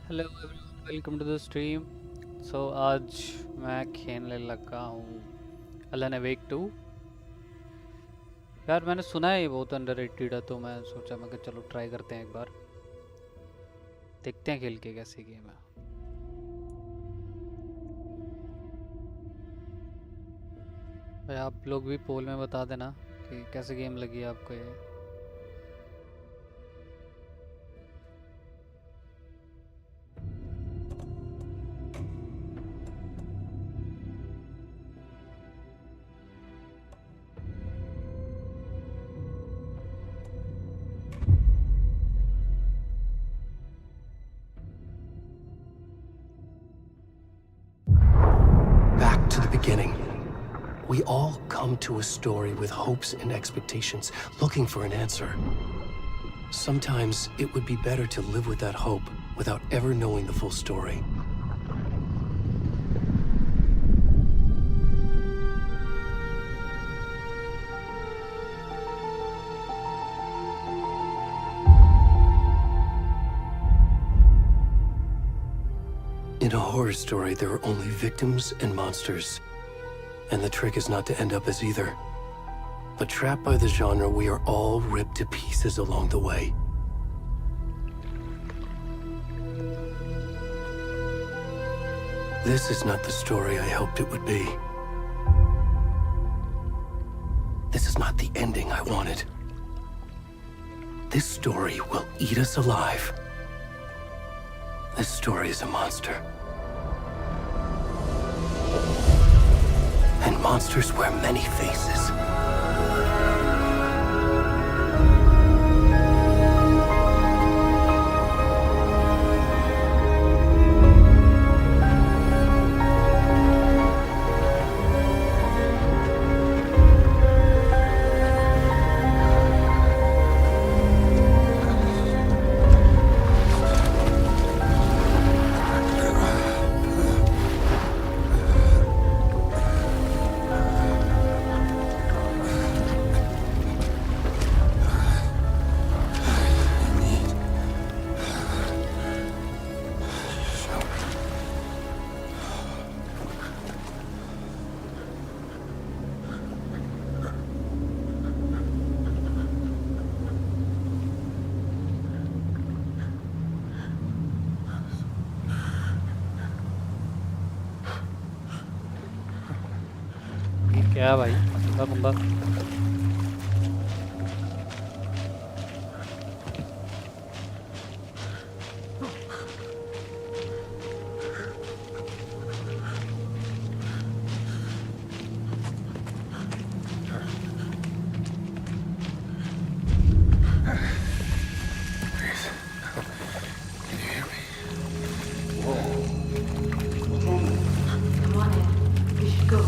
Hello everyone, welcome to the stream. आज मैं खेलने लगा हूँ अलन अवेक 2। यार मैंने सुना है ये बहुत अंडररेटेड है, तो मैं सोचा मैं कि चलो ट्राई करते हैं एक बार, देखते हैं खेल के कैसी गेम है। भाई आप लोग भी पोल में बता देना कि कैसी गेम लगी आपको ये। Back to the beginning. We all come to a story with hopes and expectations, looking for an answer. Sometimes it would be better to live with that hope without ever knowing the full story. In a horror story, there are only victims and monsters. And the trick is not to end up as either. But trapped by the genre, we are all ripped to pieces along the way. This is not the story I hoped it would be. This is not the ending I wanted. This story will eat us alive. This story is a monster. And monsters wear many faces. ये क्या है भाई, बंदा बंदा। Come on in. We should go.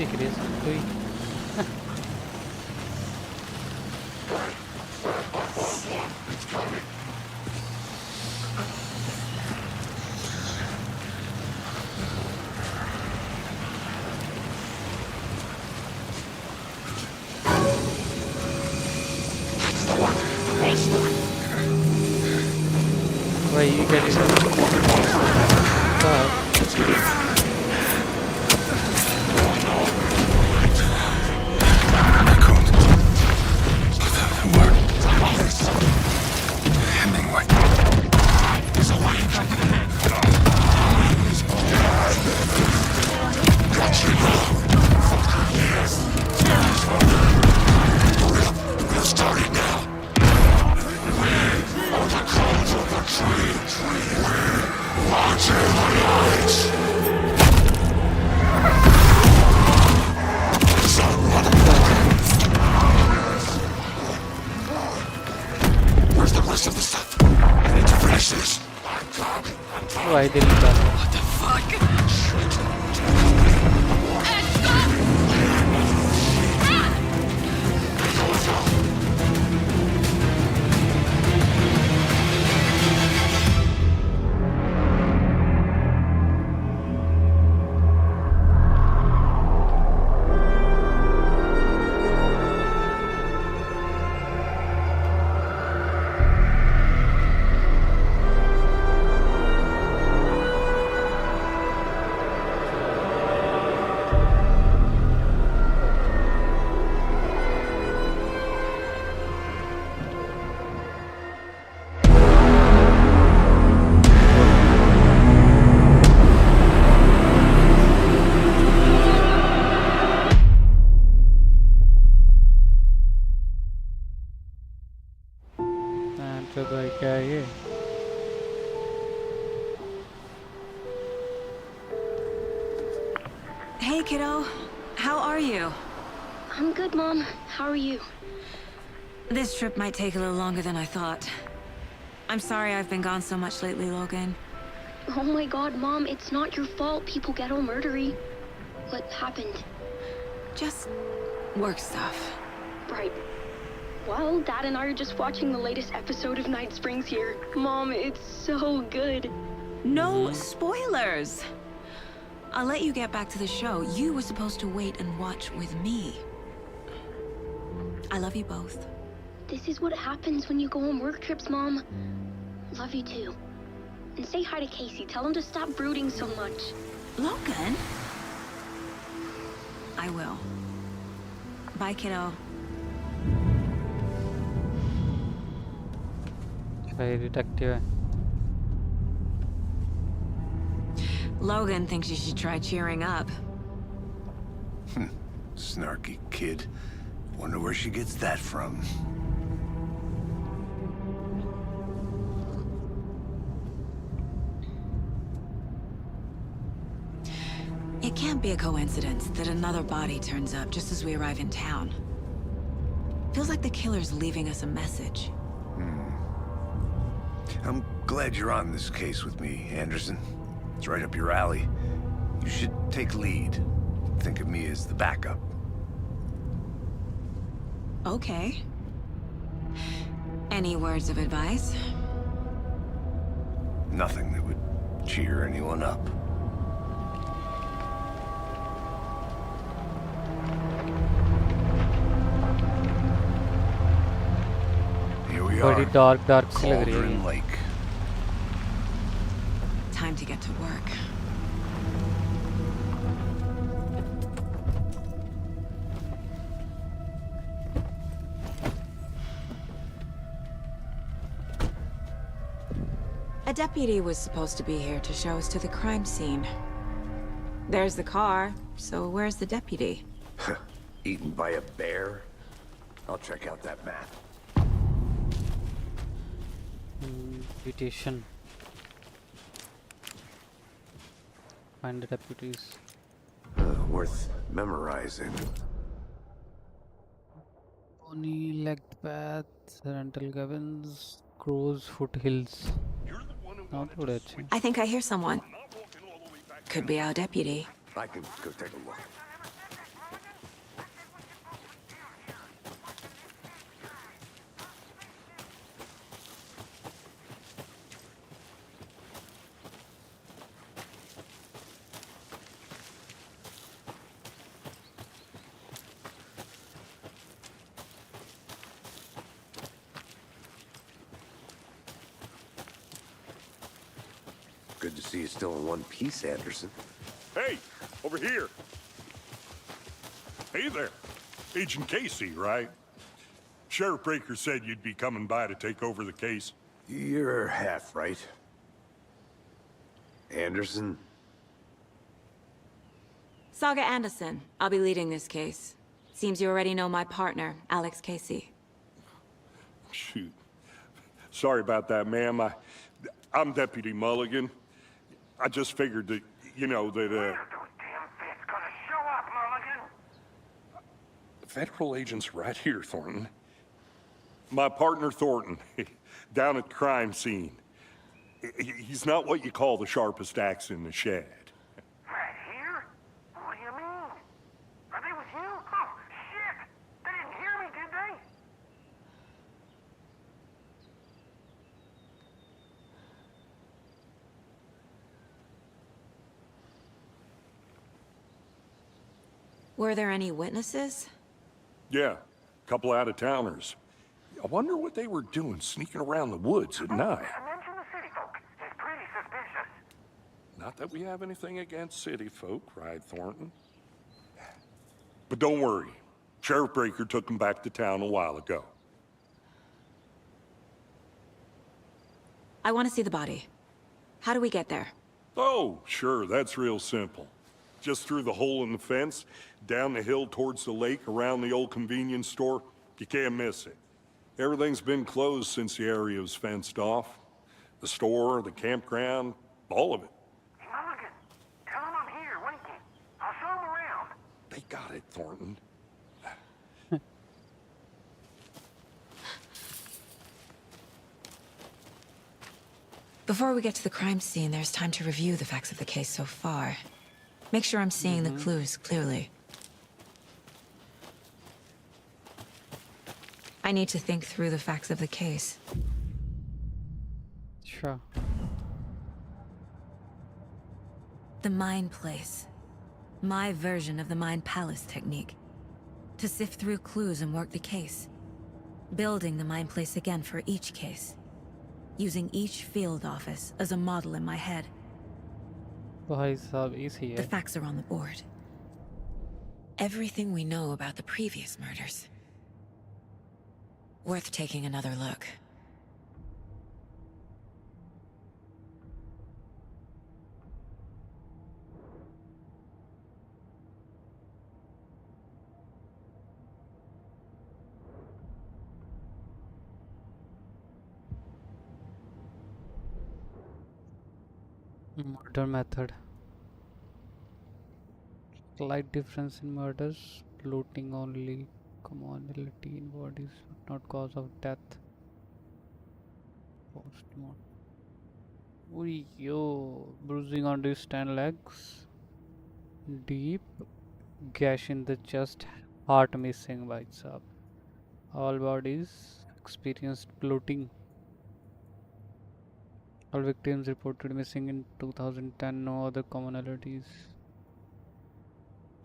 दिख रही है इसमें कोई। वही कैरेक्टर भाई दिल निकाल। भाई क्या है ये? Hey kiddo, how are you? I'm good, Mom. How are you? This trip might take a little longer than I thought. I'm sorry I've been gone so much lately, Logan. Oh my god, Mom, it's not your fault people get all murdery. What happened? Just work stuff. Right. Well, Dad and I are just watching the latest episode of Night Springs here. Mom, it's so good. No spoilers! I'll let you get back to the show. You were supposed to wait and watch with me. I love you both. This is what happens when you go on work trips, Mom. Love you too. And say hi to Casey. Tell him to stop brooding so much. Logan? I will. Bye, kiddo. भाई detective है। Logan thinks you should try cheering up. Snarky kid. Wonder where she gets that from. It can't be a coincidence that another body turns up just as we arrive in town. Feels like the killer's leaving us a message. I'm glad you're on this case with me, Anderson. It's right up your alley. You should take lead. Think of me as the backup. Okay. Any words of advice? Nothing that would cheer anyone up. Here we are. बड़ी dark सी लग रही है Cauldron ये। Lake. Time to get to work. A deputy was supposed to be here to show us to the crime scene. There's the car, so where's the deputy? Eaten by a bear? I'll check out that map. Invitation. Find the deputies. Worth memorizing. Pony-legged path, rental cabins, Crow's Foothills. Not good actually. I think I hear someone. Could be our deputy. I can go take a look. Good to see you still in one piece, Anderson. Hey, over here. Hey there. Agent Casey, right? Sheriff Breaker said you'd be coming by to take over the case. You're half right. Anderson? Saga Anderson. I'll be leading this case. Seems you already know my partner, Alex Casey. Shoot. Sorry about that, ma'am. I'm Deputy Mulligan. I just figured that, you know, that, Those damn feds gonna show up, Mulligan. federal agent's right here, Thornton. My partner, Thornton, down at the crime scene. He's not what you call the sharpest axe in the shed. Right here? What do you mean? Are they with you? Oh, shit! They didn't hear me, did they? Were there any witnesses? Yeah, a couple out-of-towners. I wonder what they were doing sneaking around the woods at night. Mention the city folk. It's pretty suspicious. Not that we have anything against city folk, right, Thornton? But don't worry. Sheriff Breaker took them back to town a while ago. I want to see the body. How do we get there? Oh, sure, that's real simple. Just through the hole in the fence, down the hill towards the lake, around the old convenience store. You can't miss it. Everything's been closed since the area was fenced off. The store, the campground, all of it. Hey, Mulligan, tell them I'm here, waiting. I'll show them around. They got it, Thornton. Before we get to the crime scene, there's time to review the facts of the case so far. Make sure I'm seeing the clues clearly. I need to think through the facts of the case. Sure. The Mind Place. My version of the Mind Palace technique. To sift through clues and work the case. Building the Mind Place again for each case. Using each field office as a model in my head. भाई साहब easy The है. facts are on the board. Everything we know about the previous murders. Worth taking another look. Murder method. Slight difference in murders. Looting only. Commonality in bodies, not cause of death. Postmortem. Ui, yo, bruising on wrist and legs. Deep gash in the chest. Heart missing by itself. All bodies experienced bloating. All victims reported missing in 2010. No other commonalities.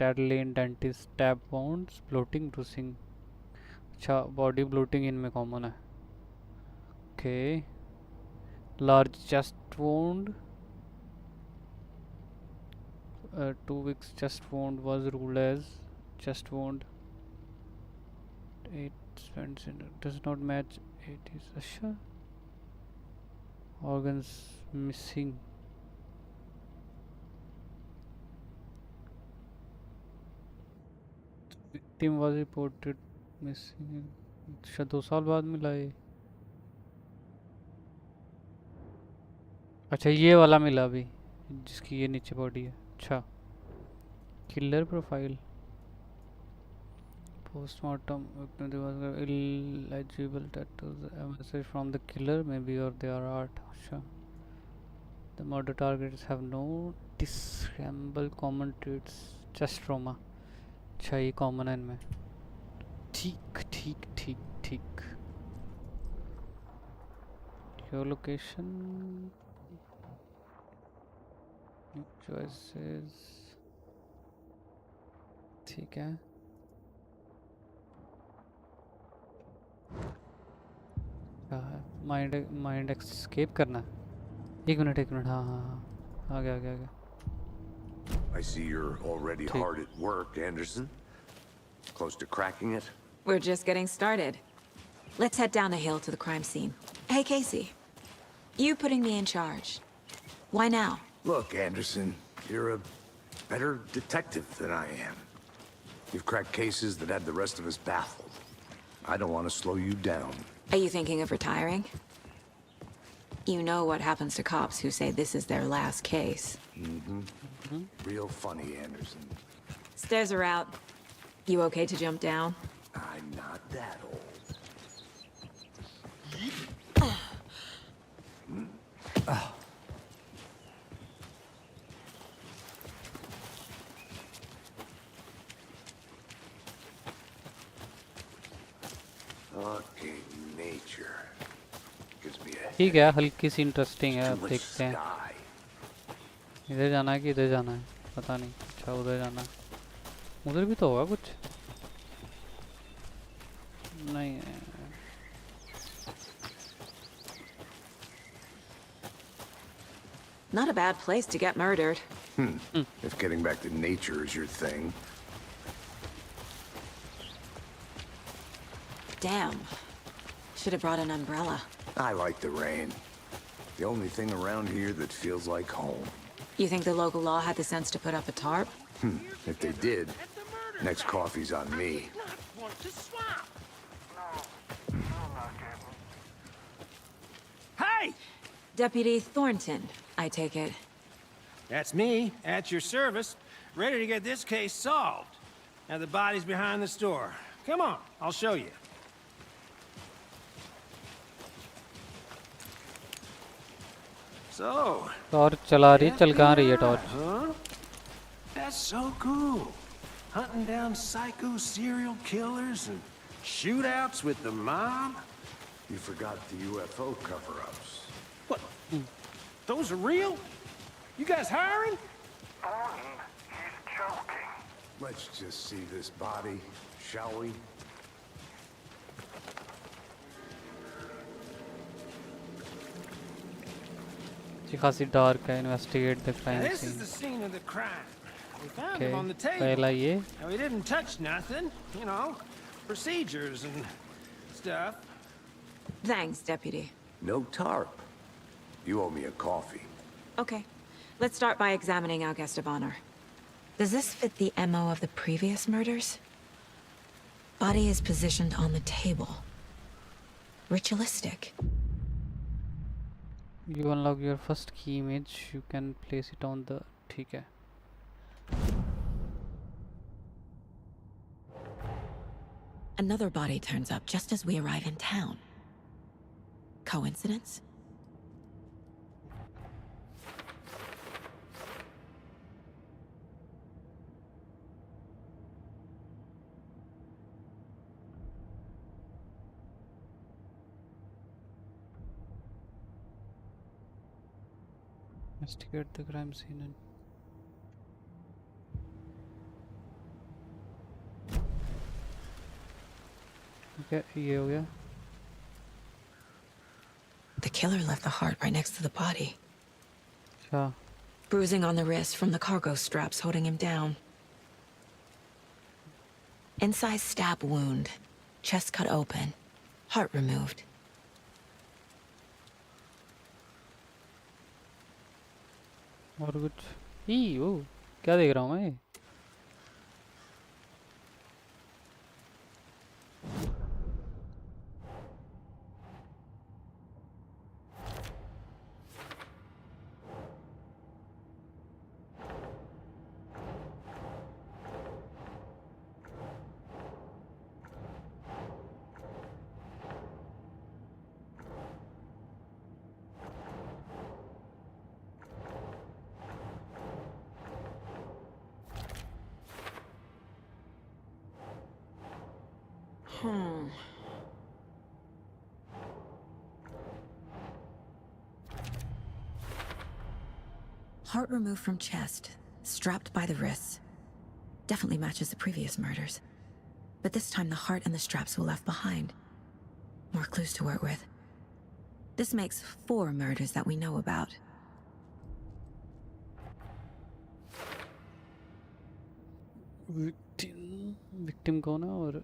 Deadly and dentist stab wounds, bloating, bruising. अच्छा body bloating इनमें common है. Okay. Large chest wound. 2 weeks chest wound was ruled as chest wound. 8 spends in does not match 8 is अच्छा. Organs missing. Victim was reported missing. अच्छा 2 साल बाद मिला ये. अच्छा ये वाला मिला अभी जिसकी ये नीचे बॉडी है. अच्छा killer profile. Postmortem victim was illegible tattoos. A message from the killer maybe or they are art. अच्छा the murder targets have no discernible common traits. Chest trauma. अच्छा ये कॉमन है इनमें. ठीक ठीक ठीक ठीक. Your location. Choices. ठीक है. क्या है? माइंड एस्केप करना. एक मिनट हाँ हाँ हाँ आ गया I see you're already Okay. hard at work, Anderson. Close to cracking it? We're just getting started. Let's head down the hill to the crime scene. Hey, Casey. You putting me in charge. Why now? Look, Anderson, you're a better detective than I am. You've cracked cases that had the rest of us baffled. I don't want to slow you down. Are you thinking of retiring? You know what happens to cops who say this is their last case. Real funny, Anderson. Stairs are out. You okay to jump down? I'm not that old. Fucking nature. Gives me a ठीक है हल्की सी interesting है too अब much देखते हैं sky. इधर जाना है कि इधर जाना है पता नहीं अच्छा उधर जाना है उधर भी तो होगा कुछ नहीं है Not a bad place to get murdered. If getting back to nature is your thing. Damn. Should have brought an umbrella. I like the rain. The only thing around here that feels like home. You think the local law had the sense to put up a tarp? If they did, next coffee's on me. Hey! Deputy Thornton, I take it. That's me, at your service, ready to get this case solved. Now the body's behind the store. Come on, I'll show you. So, torch चला रही है चल कहाँ रही है torch huh? That's so cool. Hunting down psycho serial killers and shootouts with the mob. You forgot the UFO cover-ups. What? Those are real? You guys hiring? Thornton, he's joking. Let's just see this body, shall we? अच्छी खासी dark है investigate the Now, crime this is scene the scene of the crime. We found okay him on the table. पहला ये Now, we didn't touch nothing, you know, procedures and stuff. Thanks, Deputy. No tarp. You owe me a coffee. Okay. Let's start by examining our guest of honor. Does this fit the MO of the previous murders? Body is positioned on the table. Ritualistic. You unlock your first key image you can place it on the ठीक है Another body turns up just as we arrive in town. Coincidence? investigate the crime scene and okay ये हो गया The killer left the heart right next to the body. अच्छा Bruising on the wrist from the cargo straps holding him down. Incised stab wound. Chest cut open. Heart removed. और कुछ ई ओ क्या देख रहा हूँ मैं Heart removed from chest, strapped by the wrists. Definitely matches the previous murders. But this time the heart and the straps were left behind. More clues to work with. This makes 4 murders that we know about. Victim कौन है और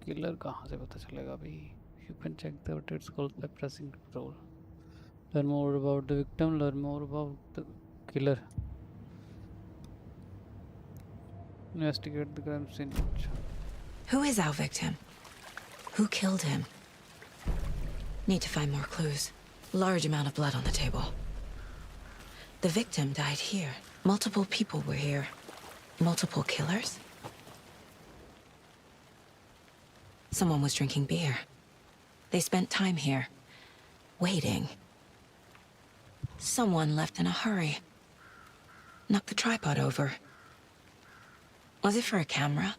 killer कहाँ से पता चलेगा भाई? You can check the updates called by pressing control. Learn more about the victim, learn more about the killer. Investigate the crime scene. Who is our victim? Who killed him? Need to find more clues. Large amount of blood on the table. The victim died here. Multiple people were here. Multiple killers? Someone was drinking beer. They spent time here. Waiting. Someone left in a hurry. Knocked the tripod over. Was it for a camera?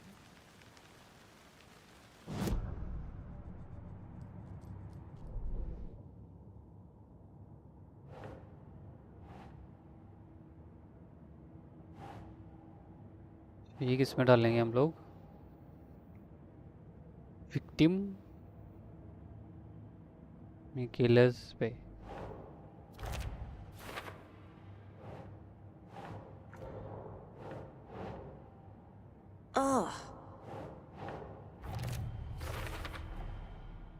ये किस में डालेंगे हम लोग? Victim killers पे. Oh.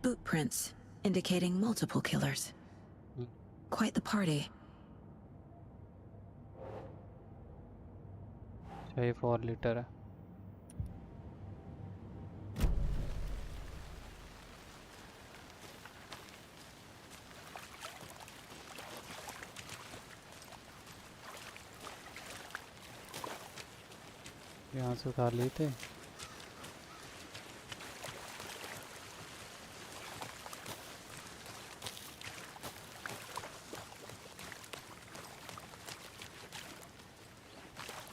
Boot prints, indicating multiple killers. Quite the party. ये 4 litre है. यहाँ से उठा लिए थे.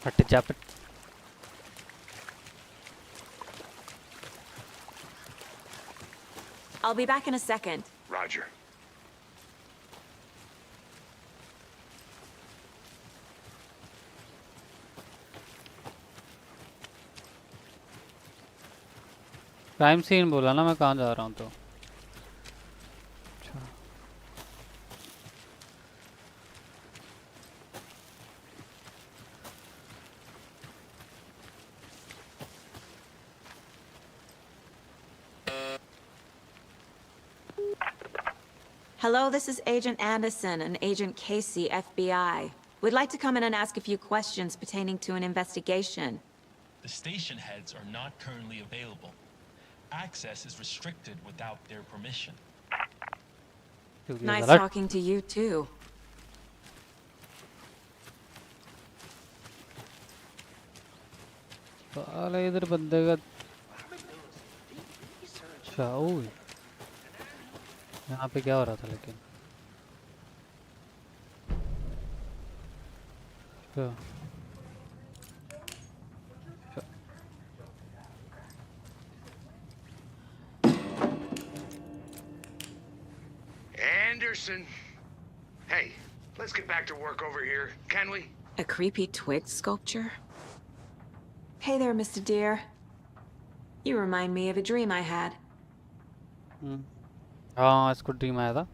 हट जा पे. I'll be back in a second. Roger. Crime scene बोला ना, मैं कहाँ जा रहा हूँ तो. अच्छा. Hello, this is Agent Anderson and Agent Casey, FBI. We'd like to come in and ask a few questions pertaining to an investigation. The station heads are not currently available. Access is restricted without their permission. Nice talking to you, too. साले इधर बंदे का. अच्छा, ओए यहाँ पे क्या हो रहा था लेकिन. अच्छा. Anderson. Hey, let's get back to work over here, can we? A creepy twig sculpture? Hey there, Mr. Deer. You remind me of a dream I had. हाँ, इसको ड्रीम आया था.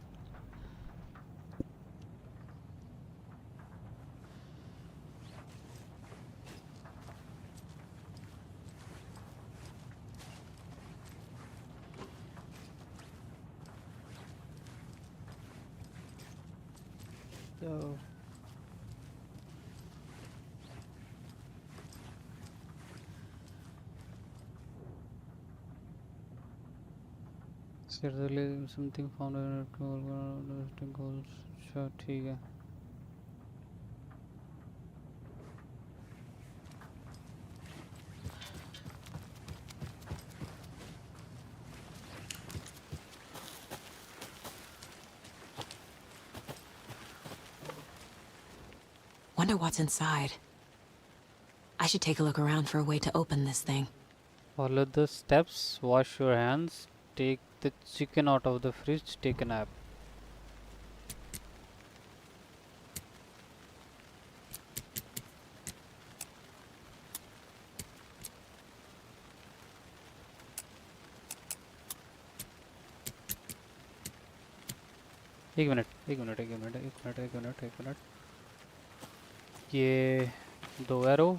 So certainly something found in a goals. अच्छा, ठीक है. Wonder what's inside. I should take a look around for a way to open this thing. Follow the steps, wash your hands, take the chicken out of the fridge, take a nap. एक minute. ये 2 arrow.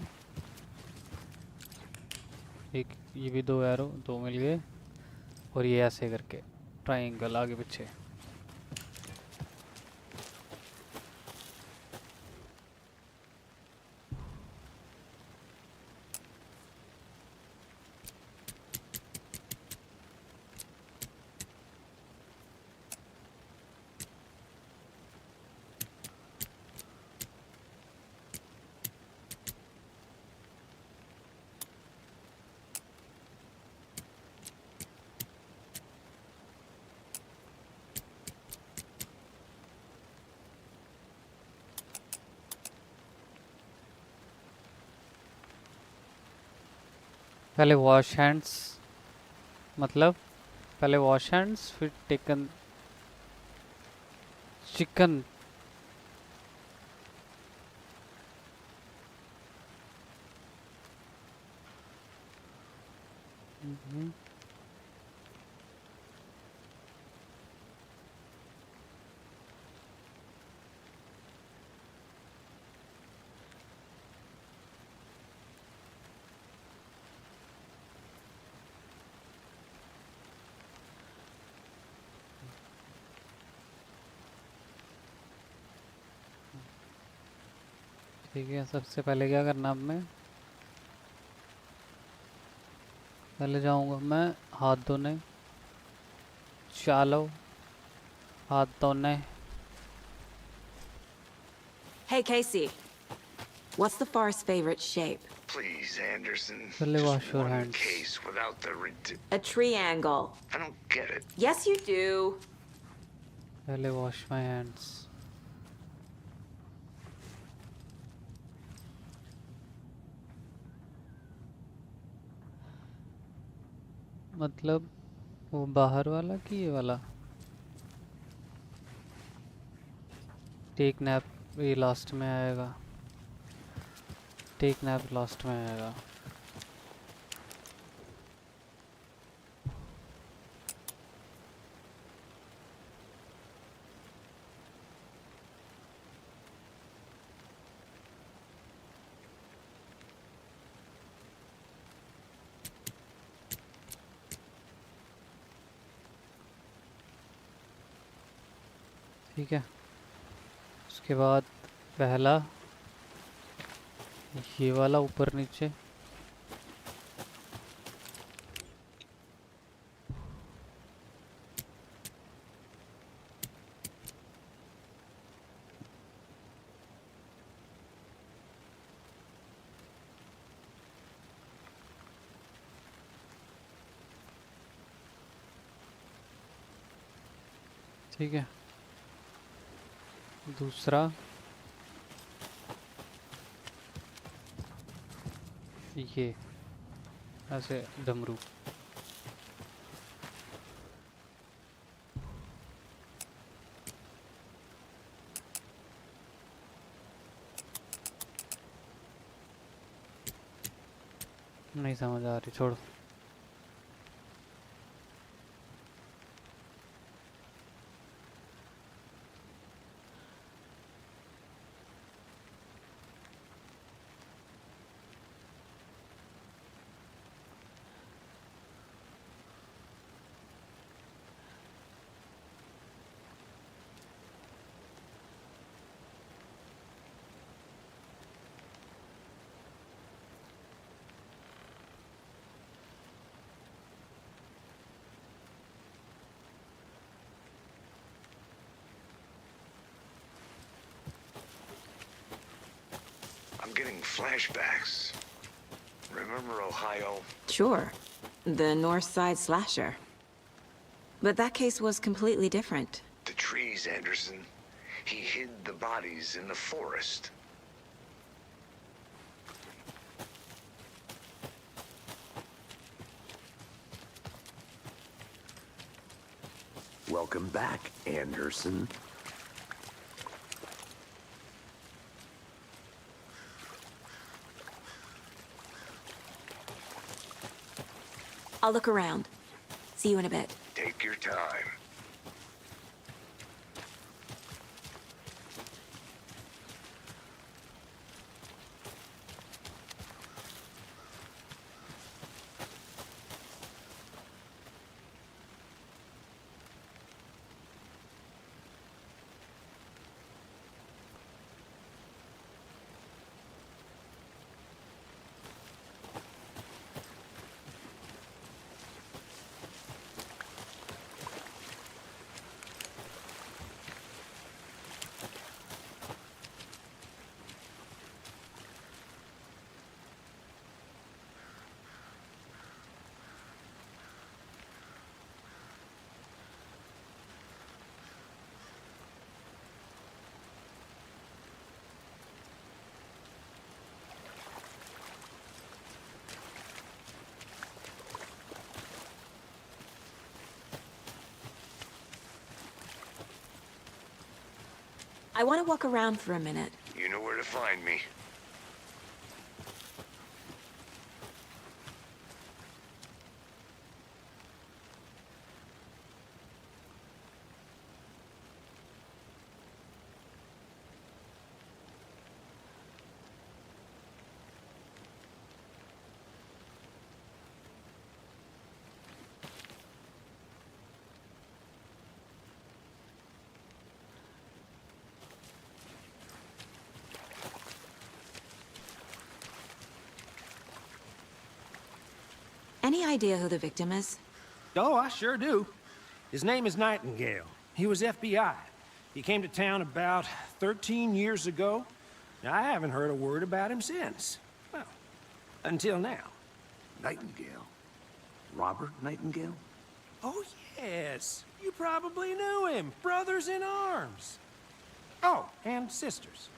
एक ये भी 2 arrow 2 मिल गए और ये ऐसे करके ट्रायंगल आगे पीछे। पहले वॉश हैंड्स मतलब पहले वॉश हैंड्स फिर टेकन चिकन। ठीक है, सबसे पहले क्या करना अब मैं पहले जाऊंगा मैं हाथ धोने। चलो हाथ धोने। Hey, Casey. What's the forest's favorite shape? Please, Anderson. पहले wash Just your one hands. case without the A triangle. I don't get it. Yes, you do. पहले wash my hands। मतलब वो बाहर वाला कि ये वाला? टेक नैप ये लास्ट में आएगा। टेक नैप लास्ट में आएगा। ठीक है, उसके बाद पहला ये वाला ऊपर नीचे। ठीक है, दूसरा ये ऐसे डमरू। नहीं समझ आ रही, छोड़ो। I'm getting flashbacks. Remember Ohio? Sure. The North Side slasher. But that case was completely different. The trees, Anderson. He hid the bodies in the forest. Welcome back, Anderson. I'll look around. See you in a bit. Take your time. I want to walk around for a minute. You know where to find me. Any idea who the victim is? Oh, I sure do. His name is Nightingale. He was FBI. He came to town about 13 years ago. Now, I haven't heard a word about him since. Well, until now. Nightingale? Robert Nightingale? Oh, yes. You probably knew him. Brothers in arms. Oh, and sisters.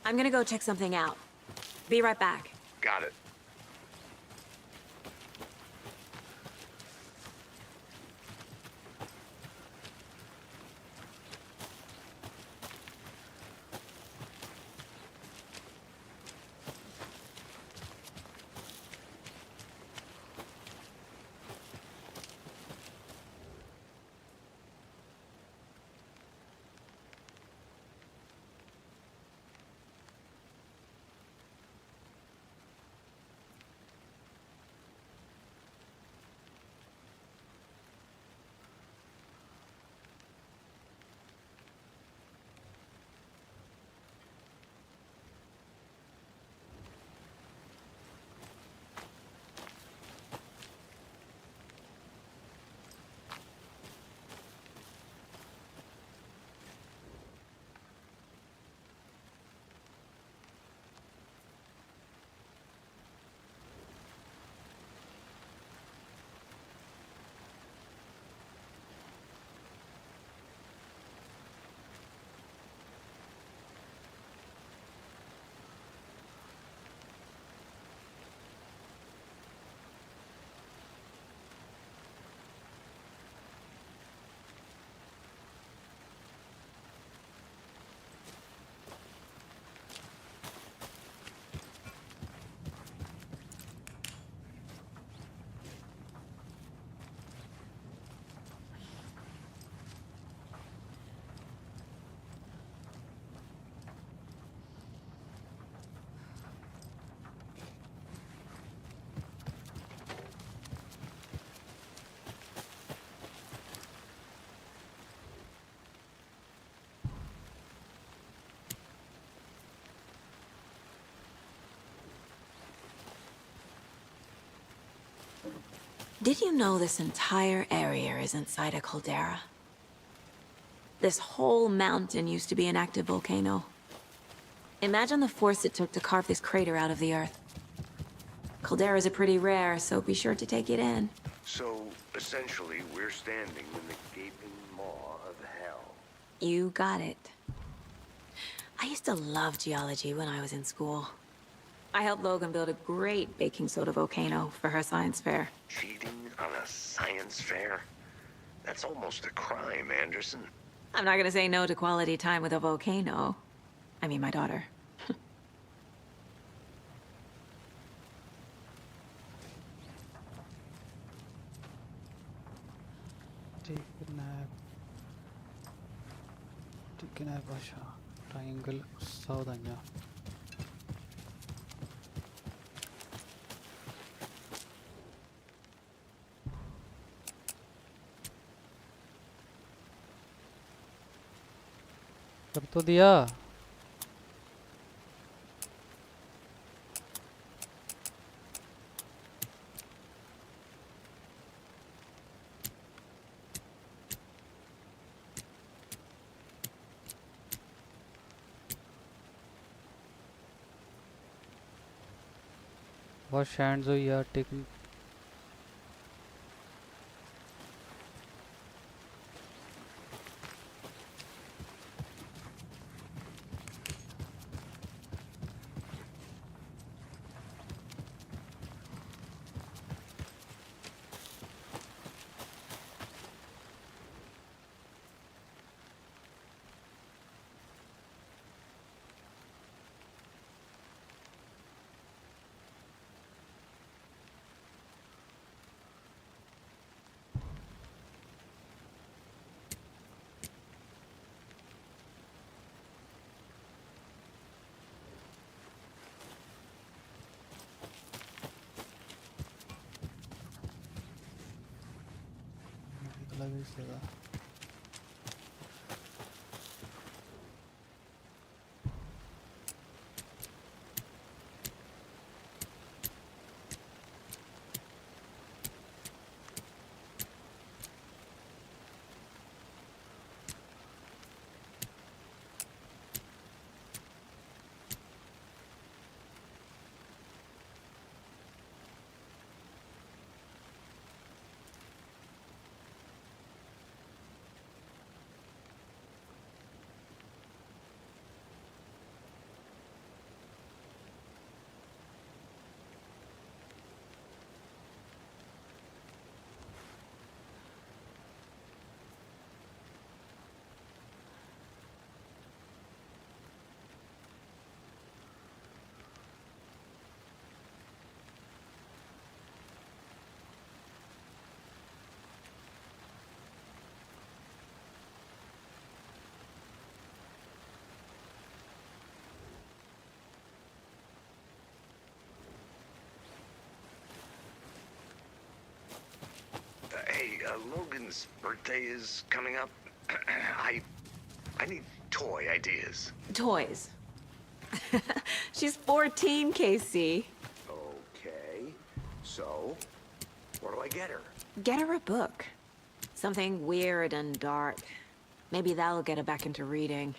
I'm gonna go check something out. Be right back. Got it. Did you know this entire area is inside a caldera? This whole mountain used to be an active volcano. Imagine the force it took to carve this crater out of the earth. Calderas are pretty rare, so be sure to take it in. So, essentially, we're standing in the gaping maw of hell. You got it. I used to love geology when I was in school. I helped Logan build a great baking soda volcano for her science fair. Cheating on a science fair? That's almost a crime, Anderson. I'm not gonna say no to quality time with a volcano. I mean, my daughter. Taken a Basha. Triangle South Anya. कर तो दिया what hands you are taking लग इसका Hey, Logan's birthday is coming up. I need toy ideas. Toys. She's 14, Casey. Okay, so what do I get her? Get her a book. Something weird and dark. Maybe that'll get her back into reading.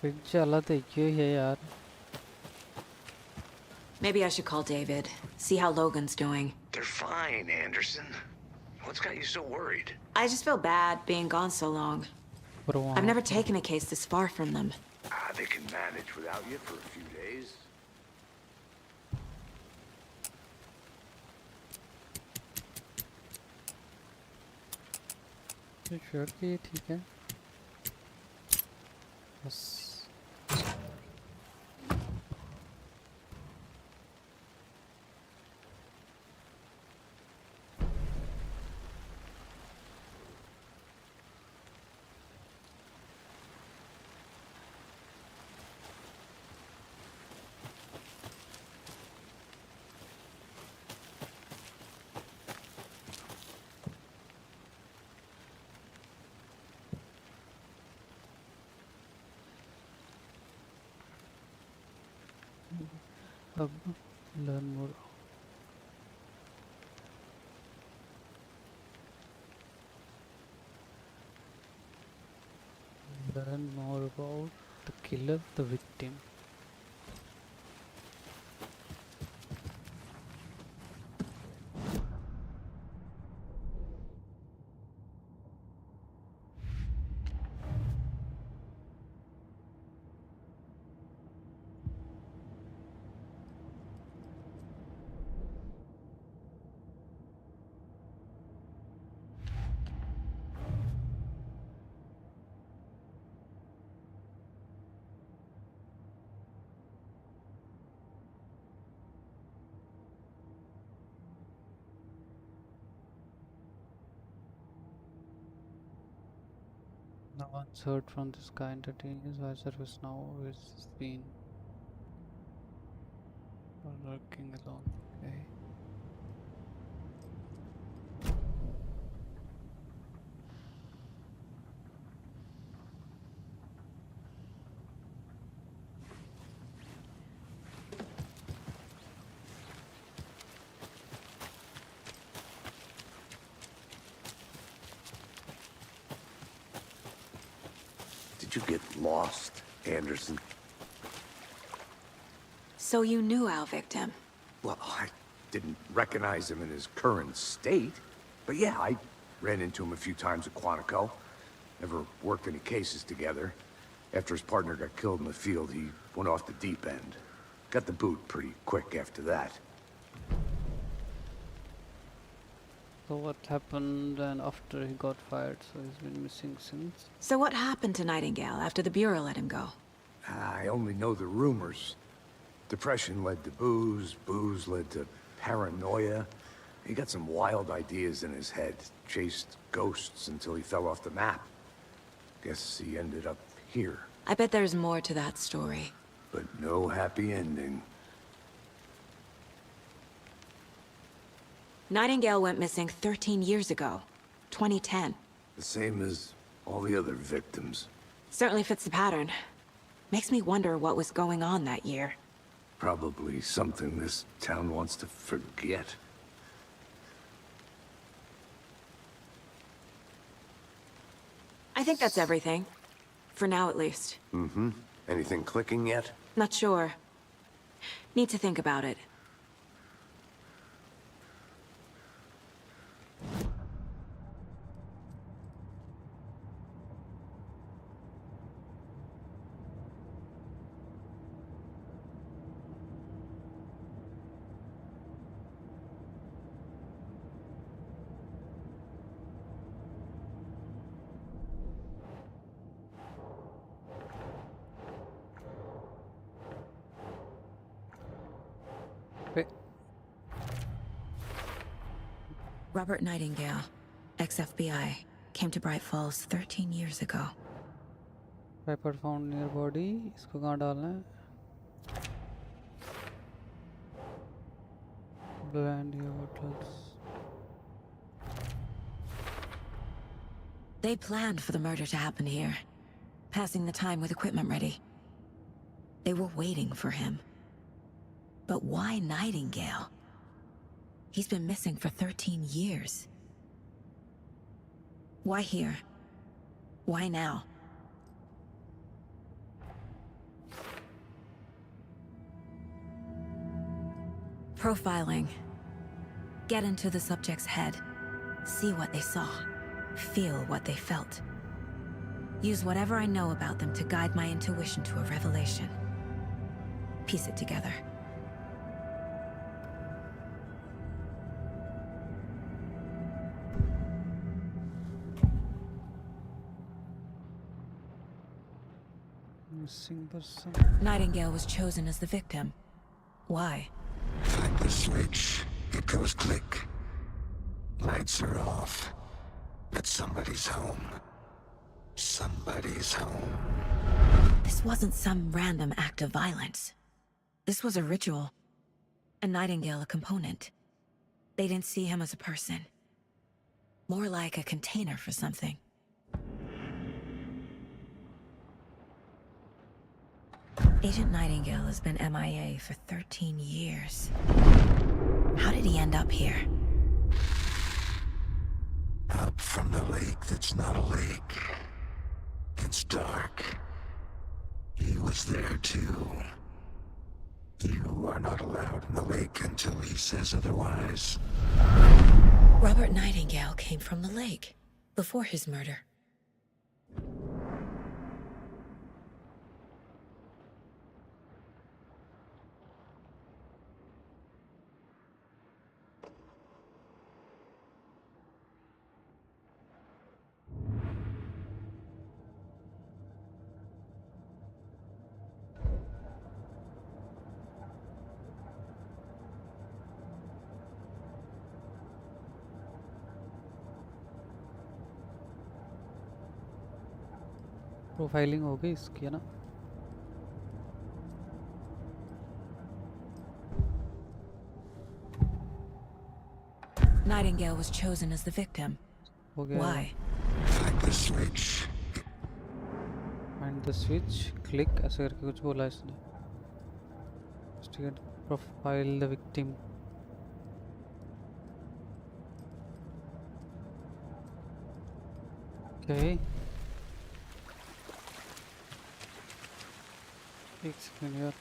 चला तो एक ही है यार. Maybe I should call David, see how Logan's doing. They're fine, Anderson. What's got you so worried? I just feel bad being gone so long. I've never taken a case this far from them. They can manage without you for a few days. Sure कि ये ठीक है. बस. अब learn more. Learn more about the killer, the victim. No one's heard from this guy entertaining why service now is been working alone. Okay. Did you get lost, Anderson? So you knew our victim? Well, I didn't recognize him in his current state. But yeah, I ran into him a few times at Quantico. Never worked any cases together. After his partner got killed in the field, he went off the deep end. Got the boot pretty quick after that. So what happened then after he got fired? So he's been missing since. So what happened to Nightingale after the Bureau let him go? I only know the rumors. Depression led to booze, booze led to paranoia. He got some wild ideas in his head, chased ghosts until he fell off the map. Guess he ended up here. I bet there's more to that story. But no happy ending. Nightingale went missing 13 years ago, 2010. The same as all the other victims. Certainly fits the pattern. Makes me wonder what was going on that year. Probably something this town wants to forget. I think that's everything. For now, at least. Mm-hmm. Anything clicking yet? Not sure. Need to think about it. Wait. Robert Nightingale, ex-FBI, came to Bright Falls 13 years ago. Pepper found near body. इसको कहाँ डालना है? Land here hotels. They planned for the murder to happen here, passing the time with equipment ready. They were waiting for him. But why Nightingale? He's been missing for 13 years. Why here? Why now? Profiling. Get into the subject's head. See what they saw. Feel what they felt. Use whatever I know about them to guide my intuition to a revelation. Piece it together. Missing person. Nightingale was chosen as the victim. Why? Like the switch, it goes click. Lights are off. But somebody's home. Somebody's home. This wasn't some random act of violence. This was a ritual. And Nightingale a component. They didn't see him as a person. More like a container for something. Agent Nightingale has been MIA for 13 years. How did he end up here? Up from the lake that's not a lake. It's dark. He was there too. You are not allowed in the lake until he says otherwise. Robert Nightingale came from the lake, before his murder. Profiling हो गई इसकी है ना. Nightingale was chosen as the victim. हो गया. Why? Like the switch. Find the switch. Click ऐसे करके कुछ बोला इसने. Investigate. Profile the victim. Okay. एक सेकंड यार.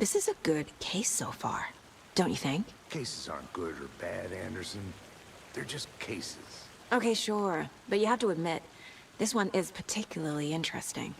This is a good case so far, don't you think? Cases aren't good or bad, Anderson. They're just cases. Okay, sure. But you have to admit, this one is particularly interesting.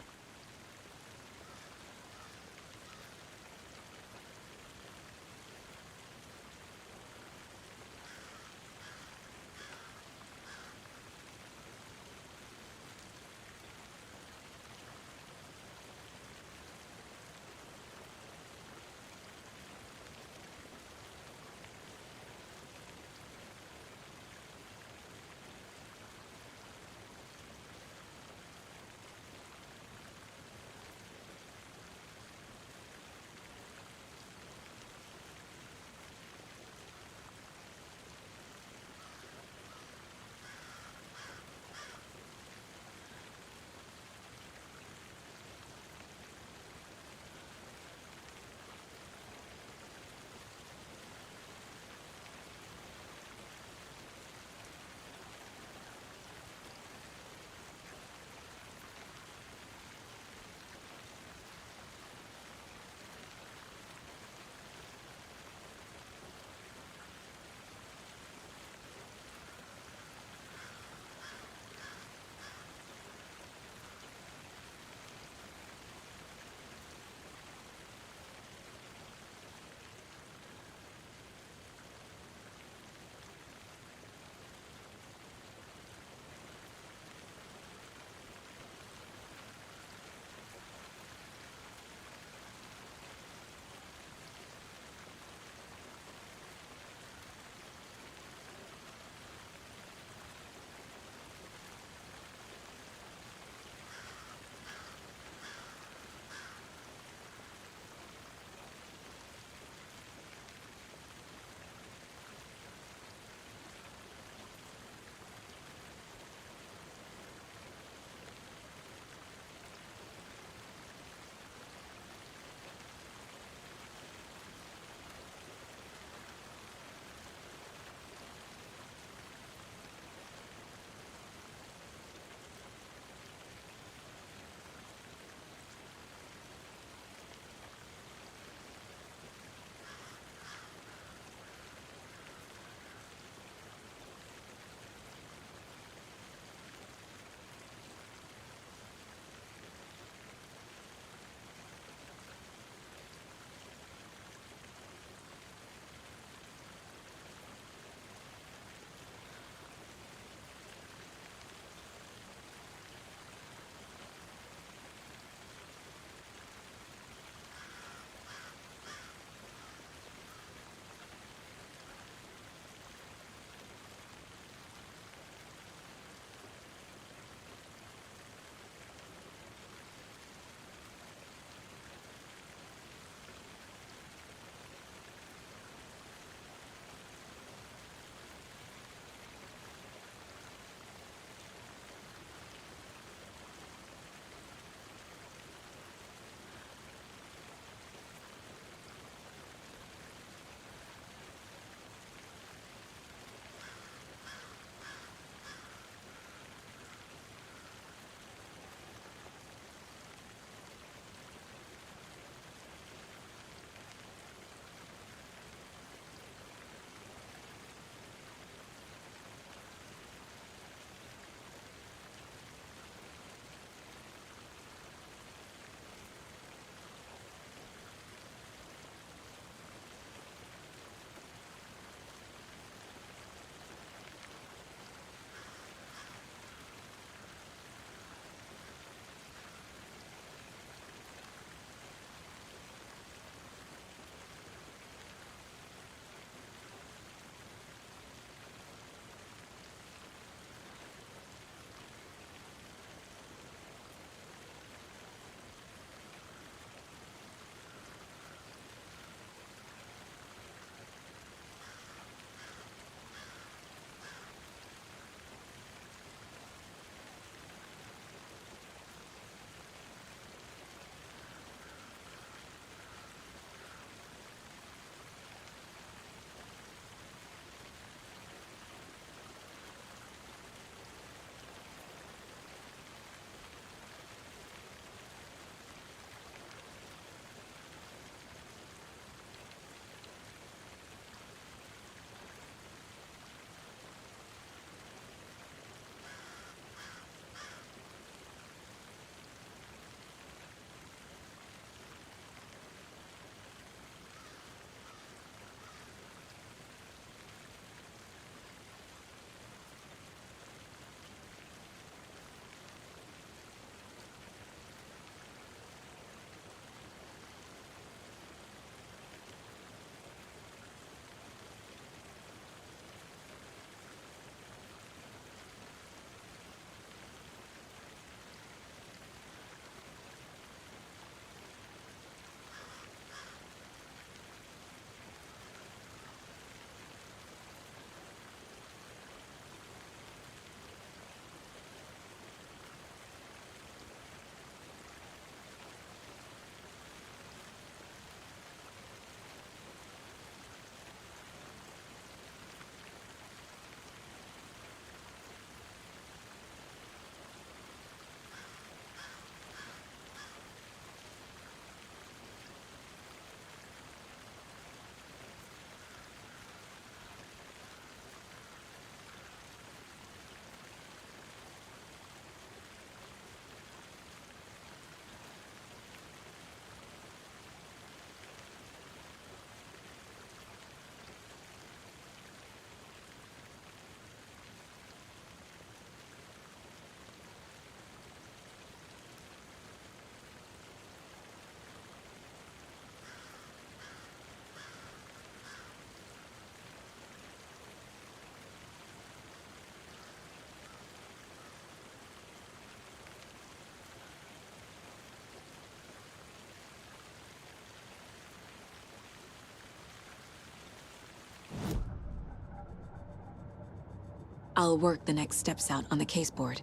I'll work the next steps out on the case board.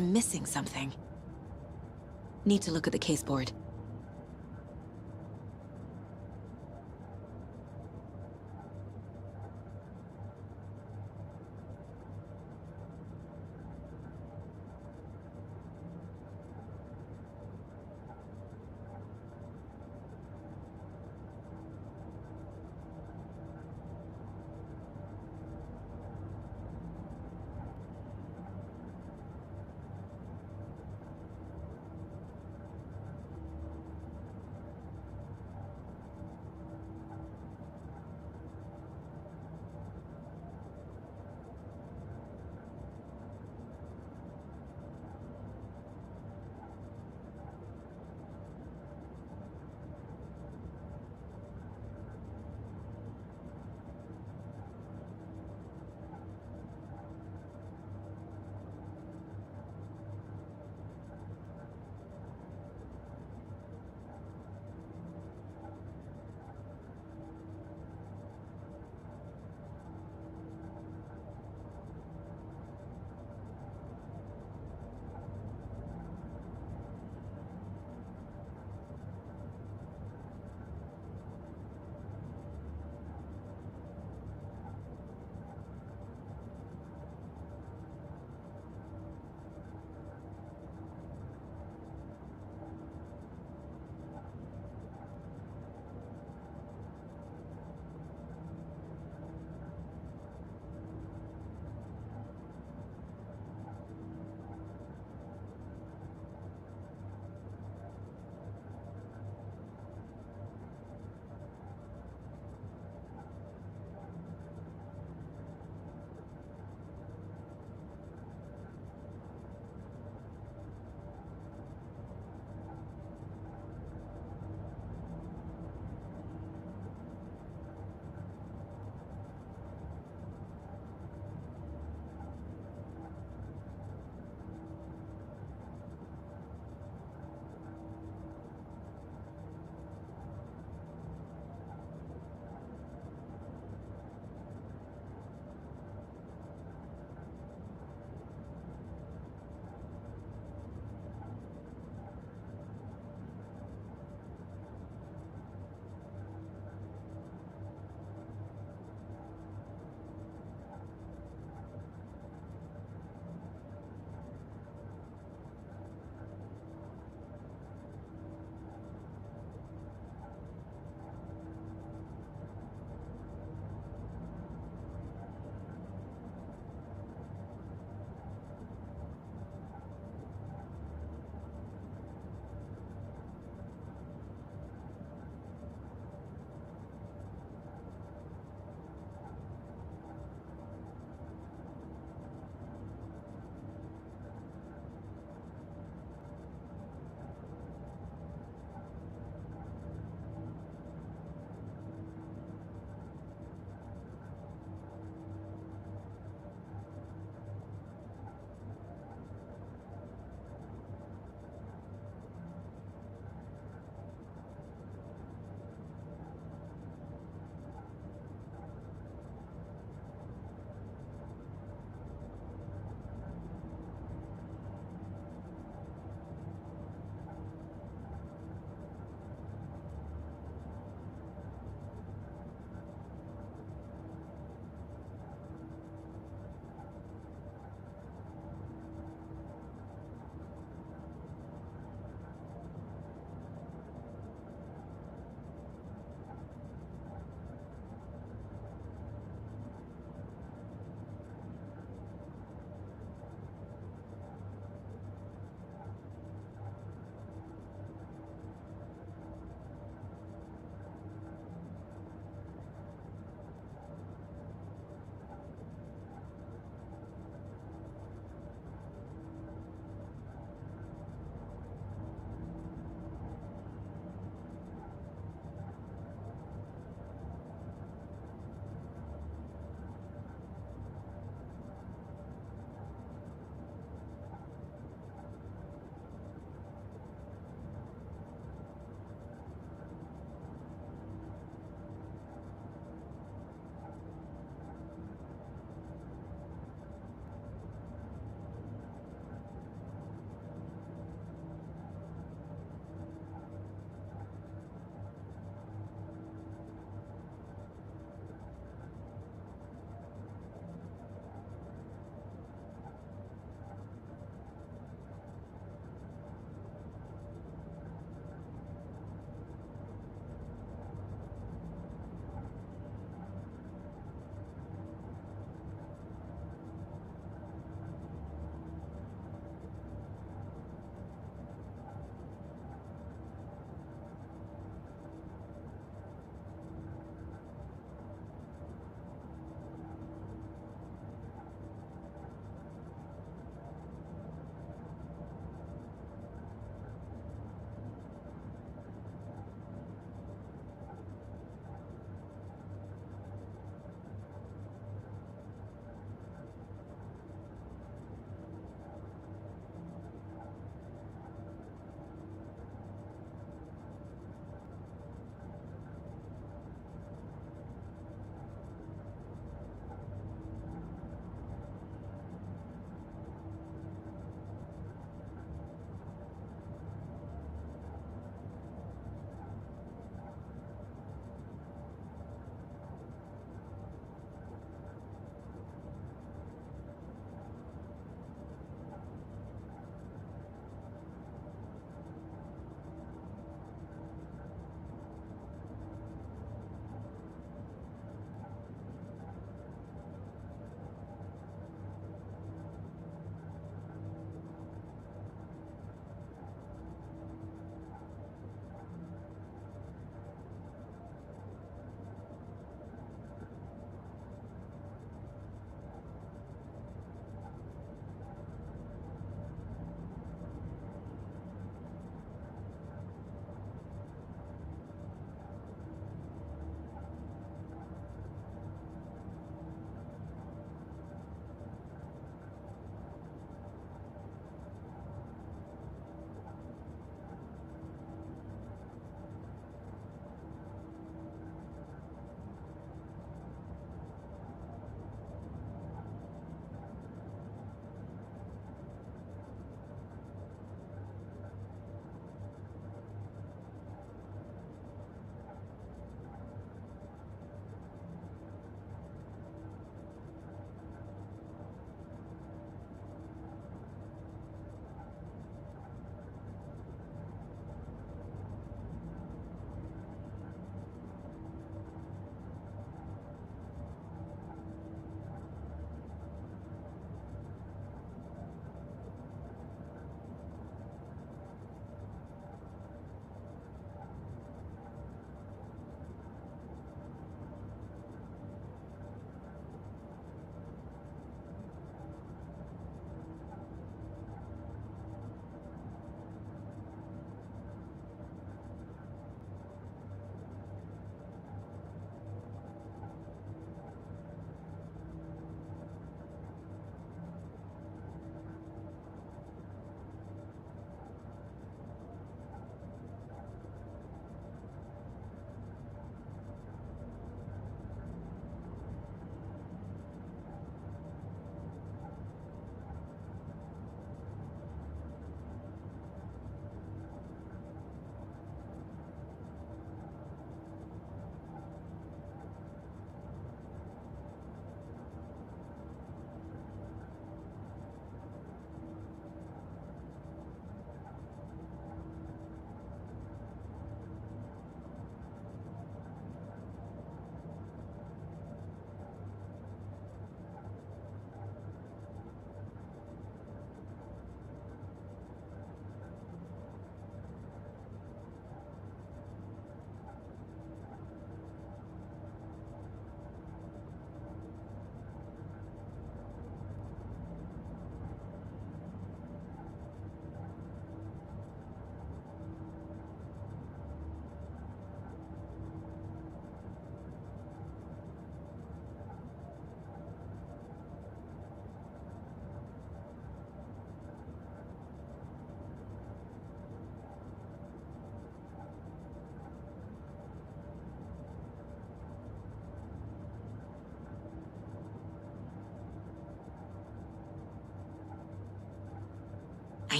I'm missing something. Need to look at the case board.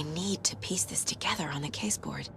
I need to piece this together on the caseboard.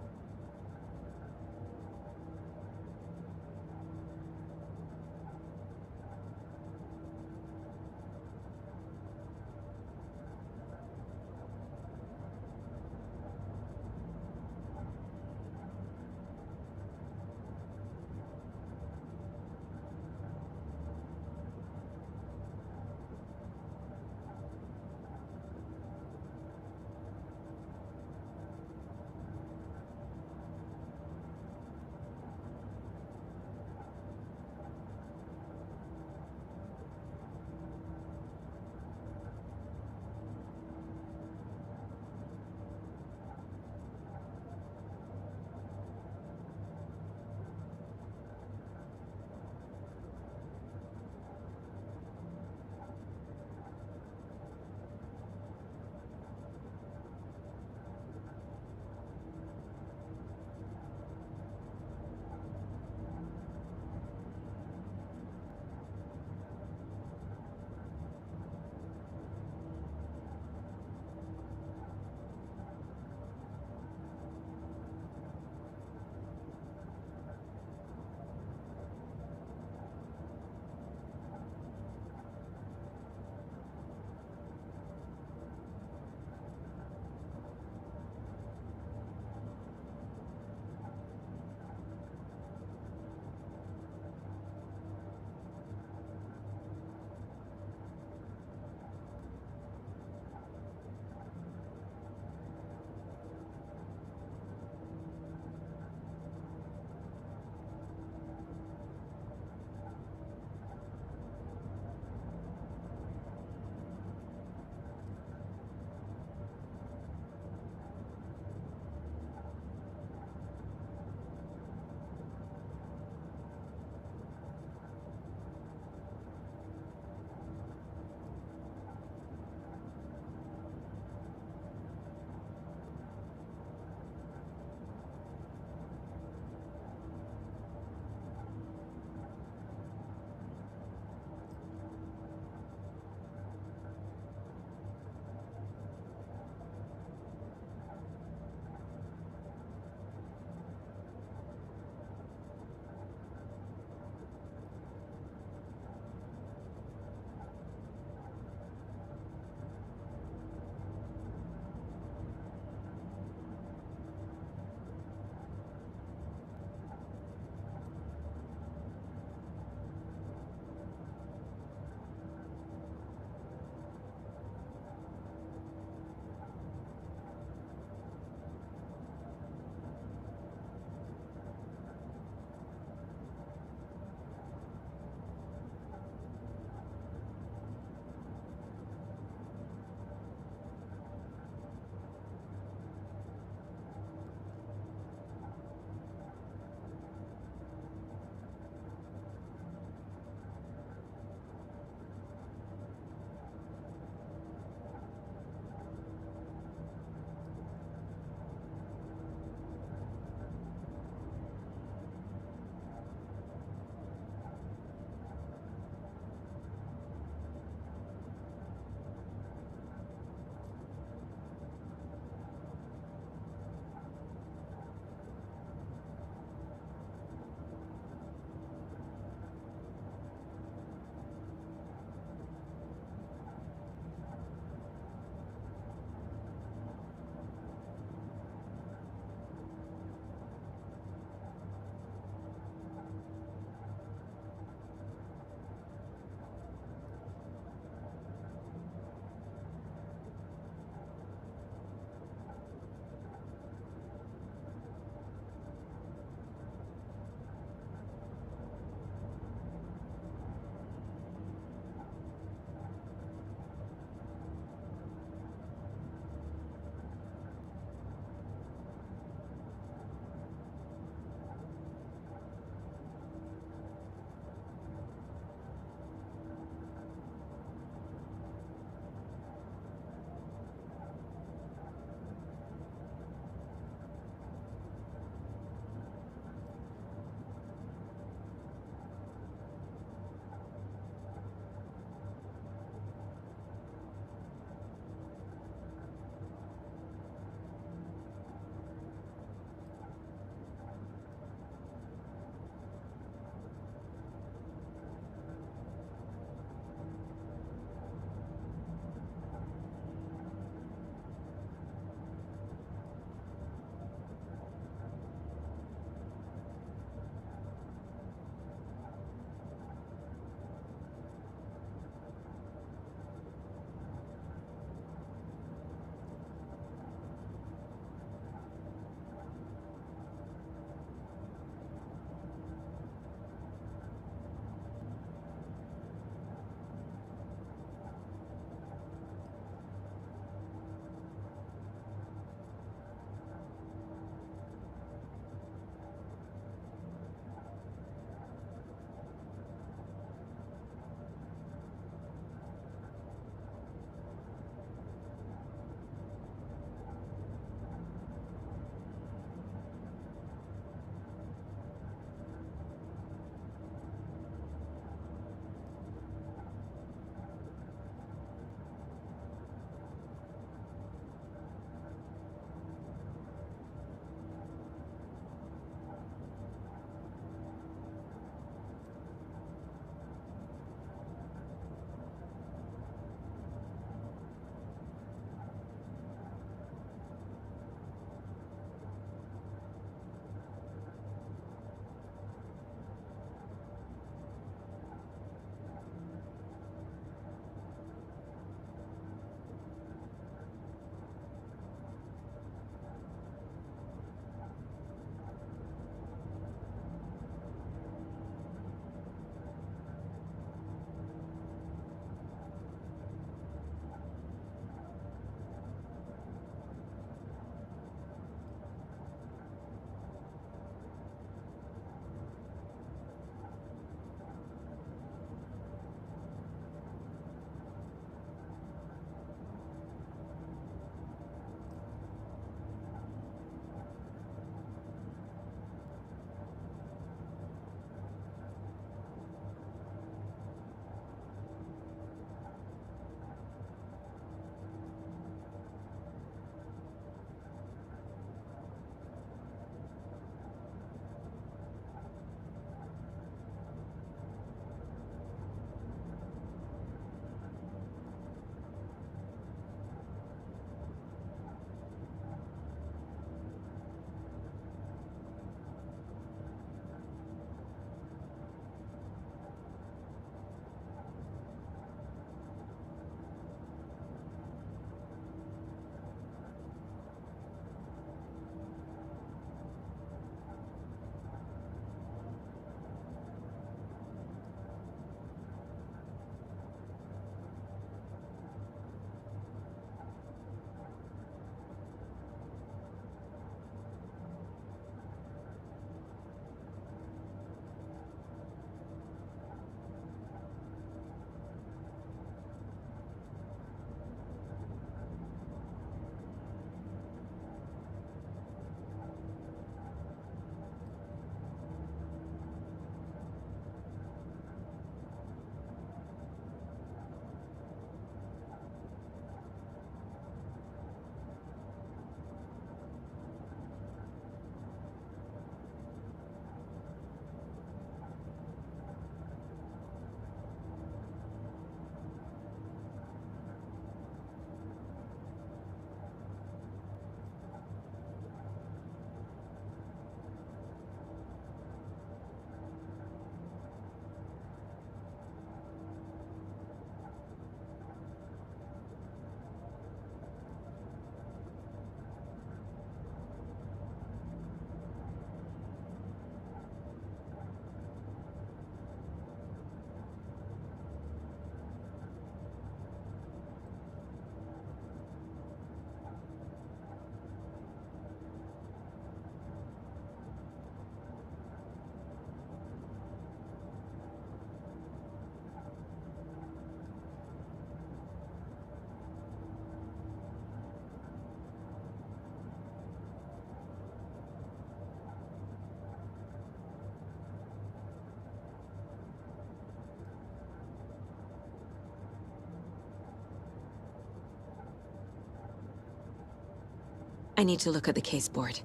I need to look at the case board.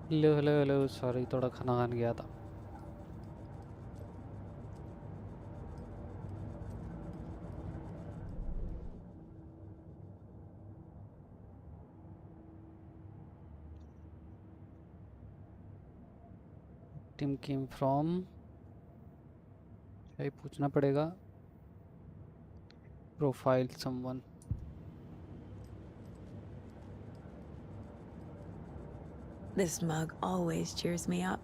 Hello hello hello sorry थोड़ा खाना खान गया था. Team came from ये पूछना पड़ेगा. Profile someone. This mug always cheers me up.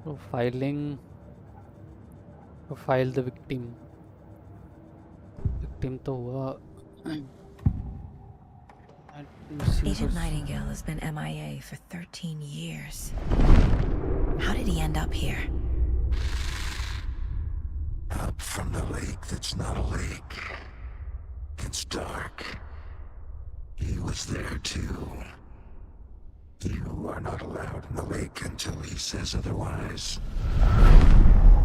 Profiling. Profile the victim. Victim तो हुआ. Agent Nightingale has been MIA for 13 years. How did he end up here? Up from the lake that's not a lake. It's dark. He was there too. You are not allowed in the lake until he says otherwise.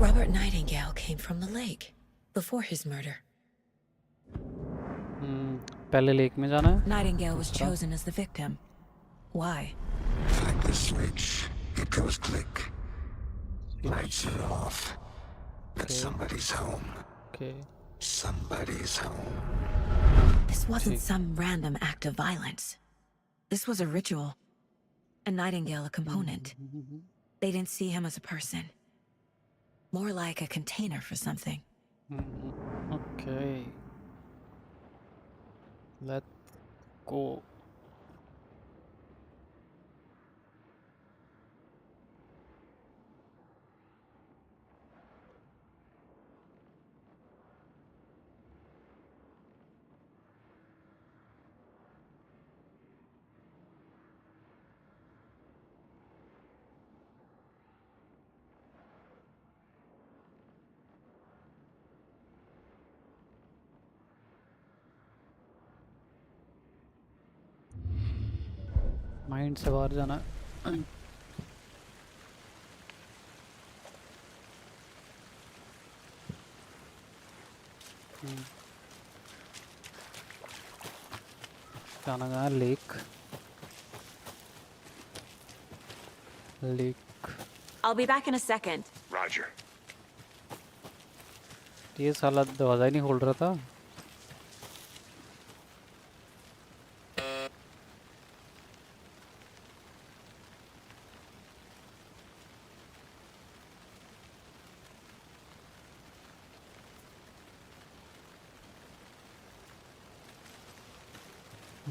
Robert Nightingale came from the lake before his murder. पहले lake में जाना है. Nightingale was chosen as the victim. Why? Like the switch, it goes click. Lights are off. But somebody's home. Okay. Somebody's home. This wasn't some random act of violence. This was a ritual. A Nightingale a component. They didn't see him as a person. More like a container for something. Okay. Let's go. Mind से बाहर जाना है. जाना कहाँ? Lake. Lake. I'll be back in a second. Roger. ये साला दरवाजा ही नहीं खोल रहा था.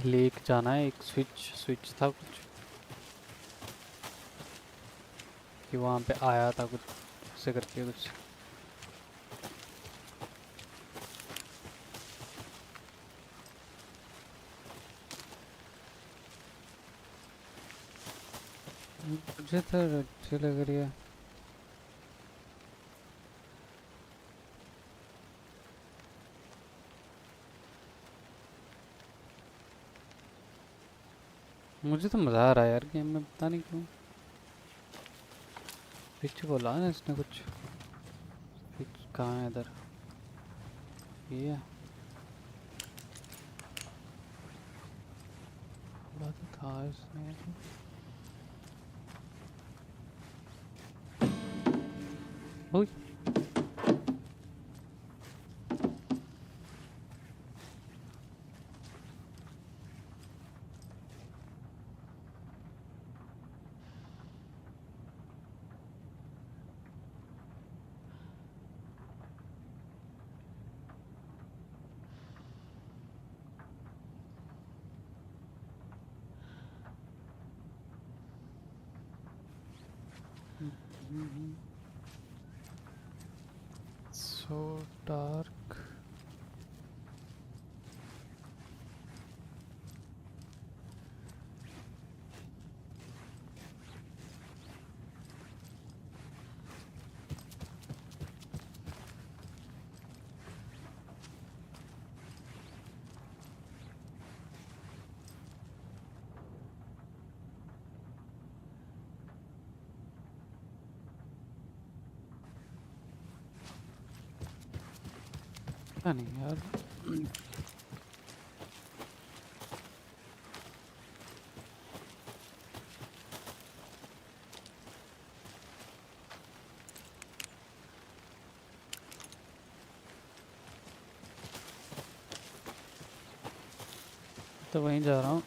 लेक जाना है, एक स्विच था कुछ कि वहाँ पे आया था कुछ से करके कुछ। मुझे तो अच्छी लग रही है। मुझे तो मज़ा आ रहा है यार गेम में, पता नहीं क्यों। पीछे बोला ना इसने कुछ, पीछे कहाँ है? इधर ये है। बोला तो था इसने। ओए so dark. पता नहीं यार। तो वहीं जा रहा हूँ।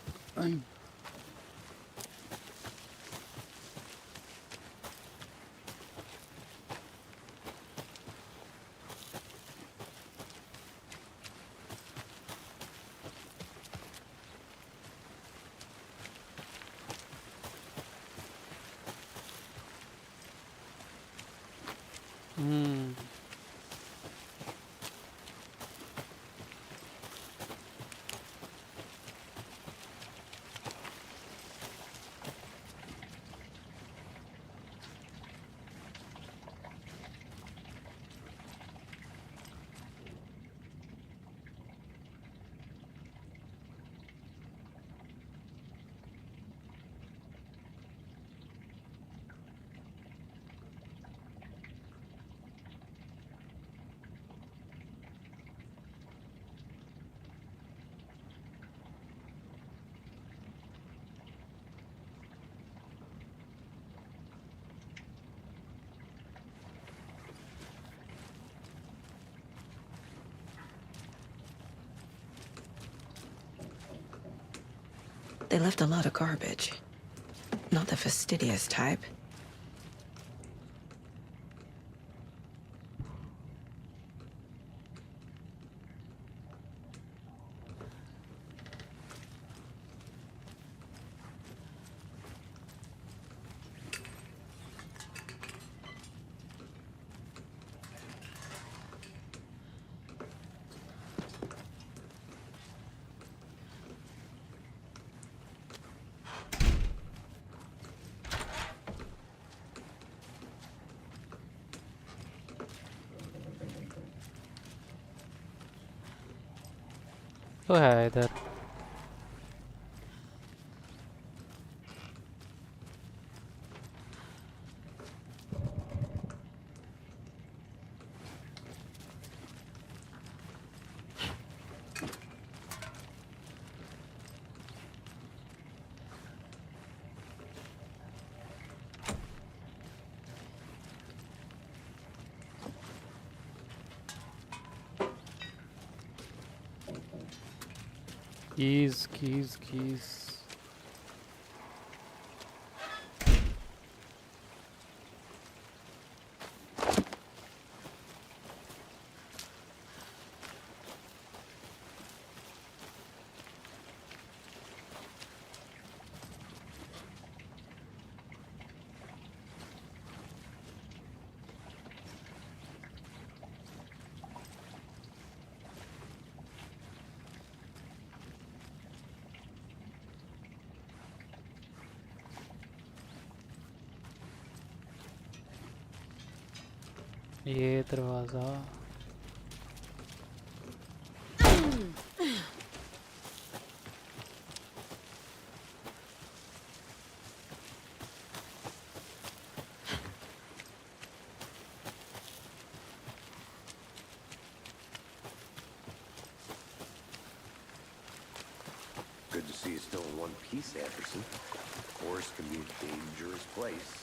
They left a lot of garbage. Not the fastidious type. तो है इधर। Keys. ये दरवाजा Good to see you still in one piece, Anderson. Forest can be a dangerous place.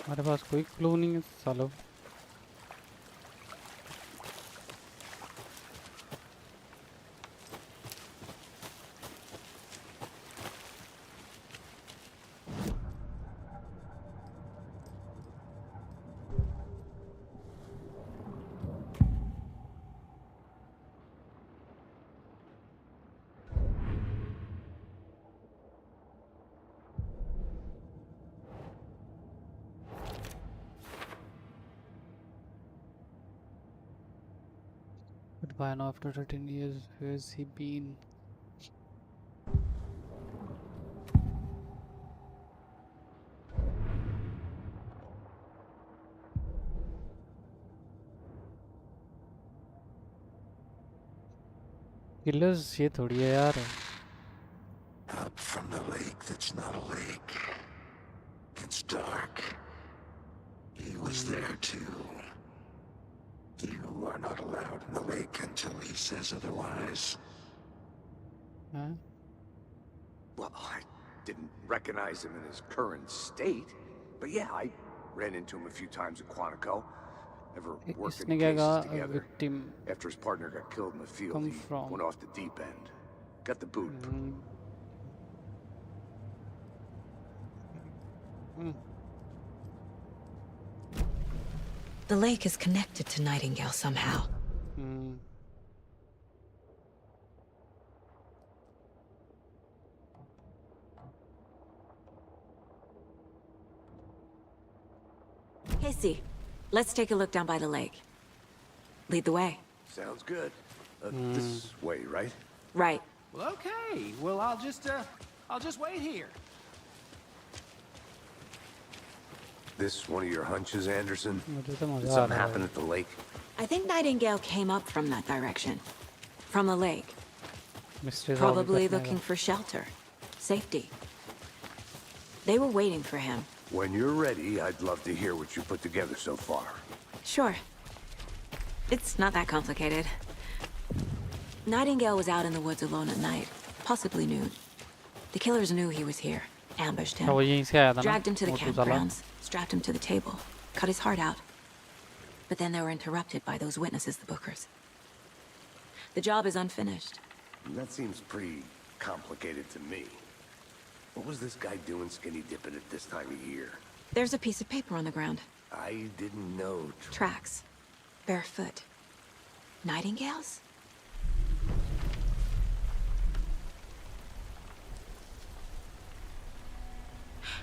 हमारे पास कोई क्लू नहीं है सालो Goodbye now after 13 years. Where's he been? Killers ये थोड़ी है यार Up from the lake that's not a lake. It's dark. He was there too. You are not allowed in the lake until he says otherwise. Huh? Well, I didn't recognize him in his current state. But yeah, I ran into him a few times at Quantico. Never worked इसने any क्या cases कहा together. victim After his partner got killed in the field, come he from? went off the deep end. Got the boot. The lake is connected to Nightingale somehow. Casey, let's take a look down by the lake. Lead the way. Sounds good. This way, right? Right. Well, okay. Well, I'll just wait here. This one of your hunches, Anderson? मुझे तो मजा Did uh something रहा happen है at the lake? I think Nightingale came up from that direction. From the lake. mystery solve Probably करने looking का for shelter. Safety. They were waiting for him. When you're ready, I'd love to hear what you put together so far. Sure. It's not that complicated. Nightingale was out in the woods alone at night, possibly nude. The killers knew he was here, ambushed him, वो यहीं से आया था ना dragged him to the मोटू साला campgrounds, strapped him to the table, cut his heart out. But then they were interrupted by those witnesses, the Bookers. The job is unfinished. That seems pretty complicated to me. What was this guy doing skinny dipping at this time of year? There's a piece of paper on the ground. I didn't know. Tracks. Barefoot. Nightingales?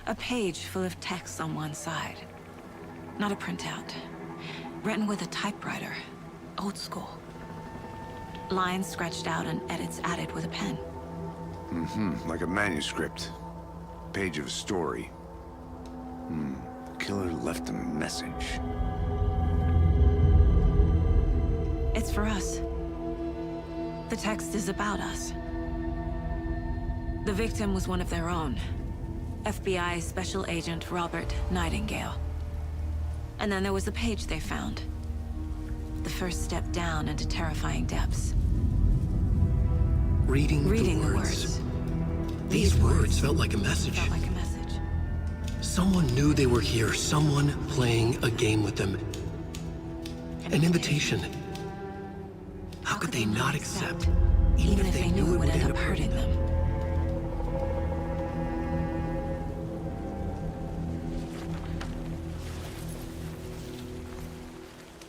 A page full of text on one side. Not a printout. Written with a typewriter. Old school. Lines scratched out and edits added with a pen. Like a manuscript. Page of a story. The killer left a message. It's for us. The text is about us. The victim was one of their own. FBI Special Agent Robert Nightingale. And then there was the page they found. The first step down into terrifying depths. Reading the the words. These words felt like a message. Felt like a message. Someone knew they were here, someone playing a game with them. An invitation. How could they not accept, even if they knew it would end up hurting them?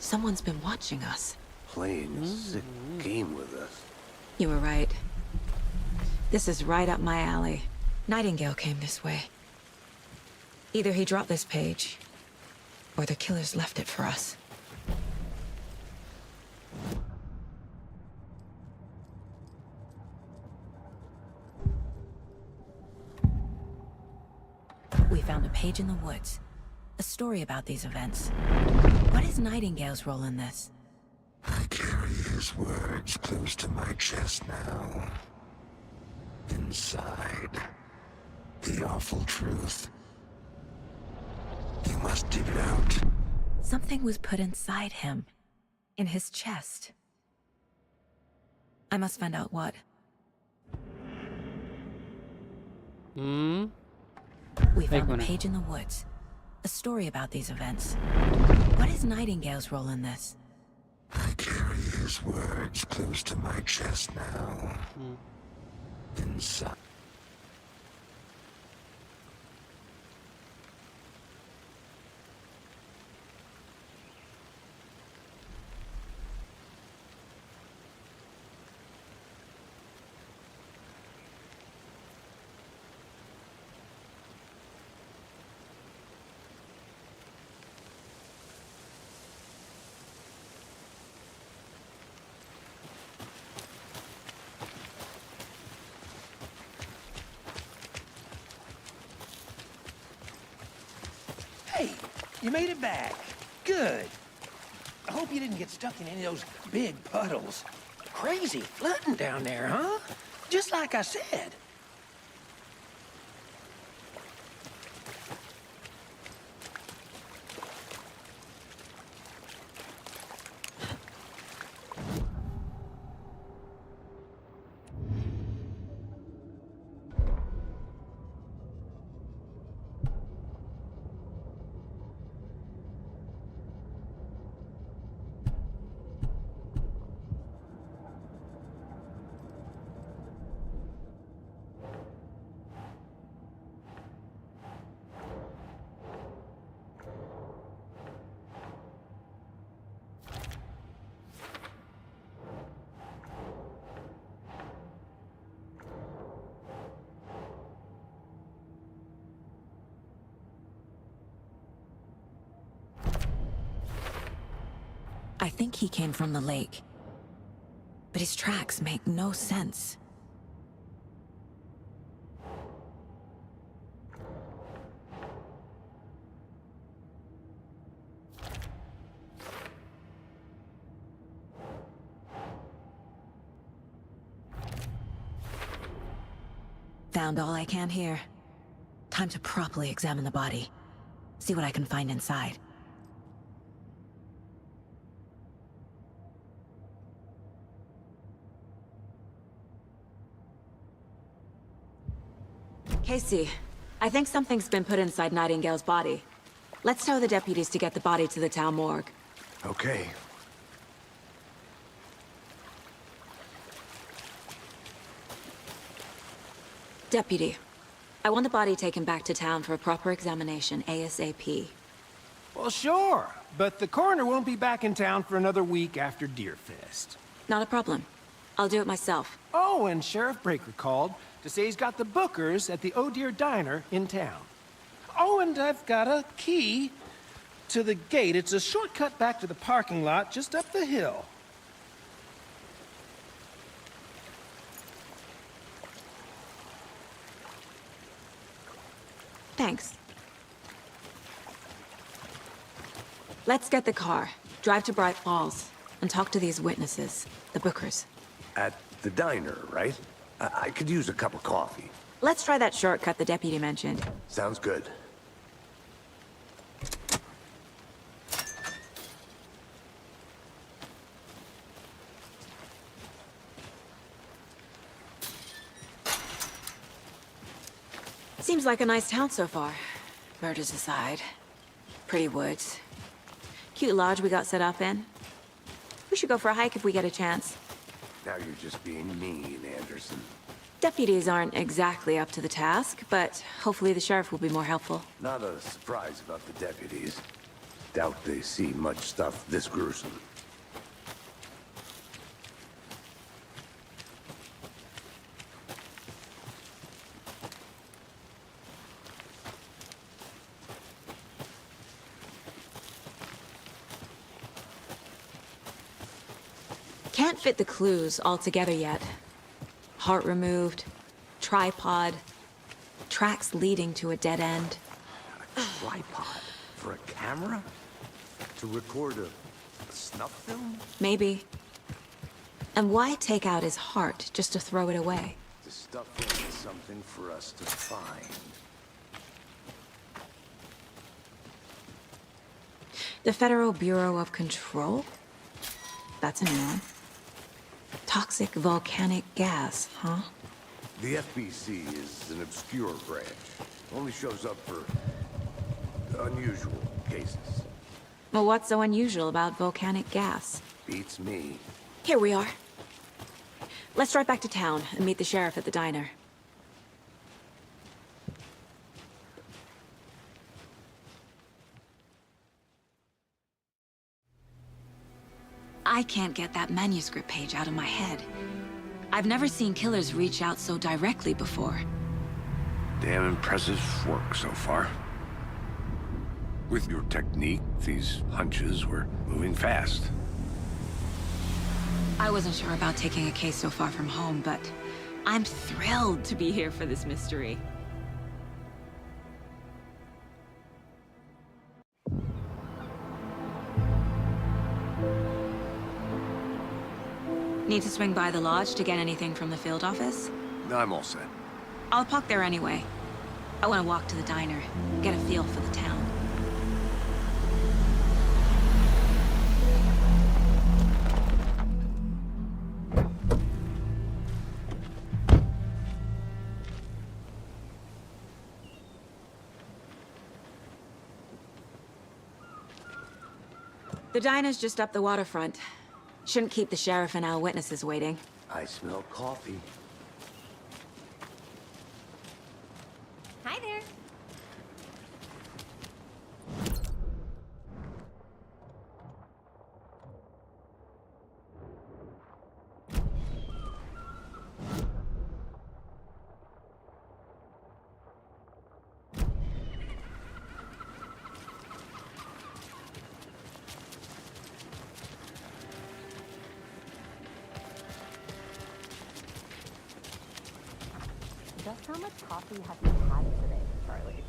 Someone's been watching us. Playing a sick game with us. You were right. This is right up my alley. Nightingale came this way. Either he dropped this page, or the killers left it for us. found a page in the woods. A story about these events. What is Nightingale's role in this? I carry his words close to my chest now. Inside, the awful truth. You must dig it out. Something was put inside him. In his chest. I must find out what. We found a page in the woods. A story about these events. What is Nightingale's role in this? I carry his words close to my chest now. Inside. Hey, you made it back. Good. I hope you didn't get stuck in any of those big puddles. Crazy flooding down there, huh? Just like I said. I think he came from the lake. But his tracks make no sense. Found all I can here. Time to properly examine the body. See what I can find inside. Casey, I think something's been put inside Nightingale's body. Let's tell the deputies to get the body to the town morgue. Okay. Deputy, I want the body taken back to town for a proper examination ASAP. Well, sure, but the coroner won't be back in town for another week after Deerfest. Not a problem. I'll do it myself. Oh, and Sheriff Breaker called to say he's got the Bookers at the Oh Deer Diner in town. Oh, and I've got a key to the gate. It's a shortcut back to the parking lot just up the hill. Thanks. Let's get the car, drive to Bright Falls, and talk to these witnesses, the Bookers. At the diner, right? I could use a cup of coffee. Let's try that shortcut the deputy mentioned. Sounds good. Seems like a nice town so far. Murders aside. Pretty woods. Cute lodge we got set up in. We should go for a hike if we get a chance. Now you're just being mean, Anderson. Deputies aren't exactly up to the task, but hopefully the sheriff will be more helpful. Not a surprise about the deputies. Doubt they see much stuff this gruesome. Can't fit the clues all together yet. Heart removed, tripod, tracks leading to a dead end. tripod for a camera? To record a snuff film? Maybe. And why take out his heart just to throw it away? The stuff in is something for us to find. The Federal Bureau of Control? That's a new one. Toxic volcanic gas, huh? The FBC is an obscure branch. Only shows up for unusual cases. Well, what's so unusual about volcanic gas? Beats me. Here we are. Let's drive back to town and meet the sheriff at the diner. I can't get that manuscript page out of my head. I've never seen killers reach out so directly before. Damn impressive work so far. With your technique, these hunches were moving fast. I wasn't sure about taking a case so far from home, but I'm thrilled to be here for this mystery. Need to swing by the lodge to get anything from the field office? I'm all set. I'll park there anyway. I want to walk to the diner, get a feel for the town. The diner's just up the waterfront. Shouldn't keep the sheriff and our witnesses waiting. I smell coffee. Hi there. Just how much coffee have you had today, Charlie?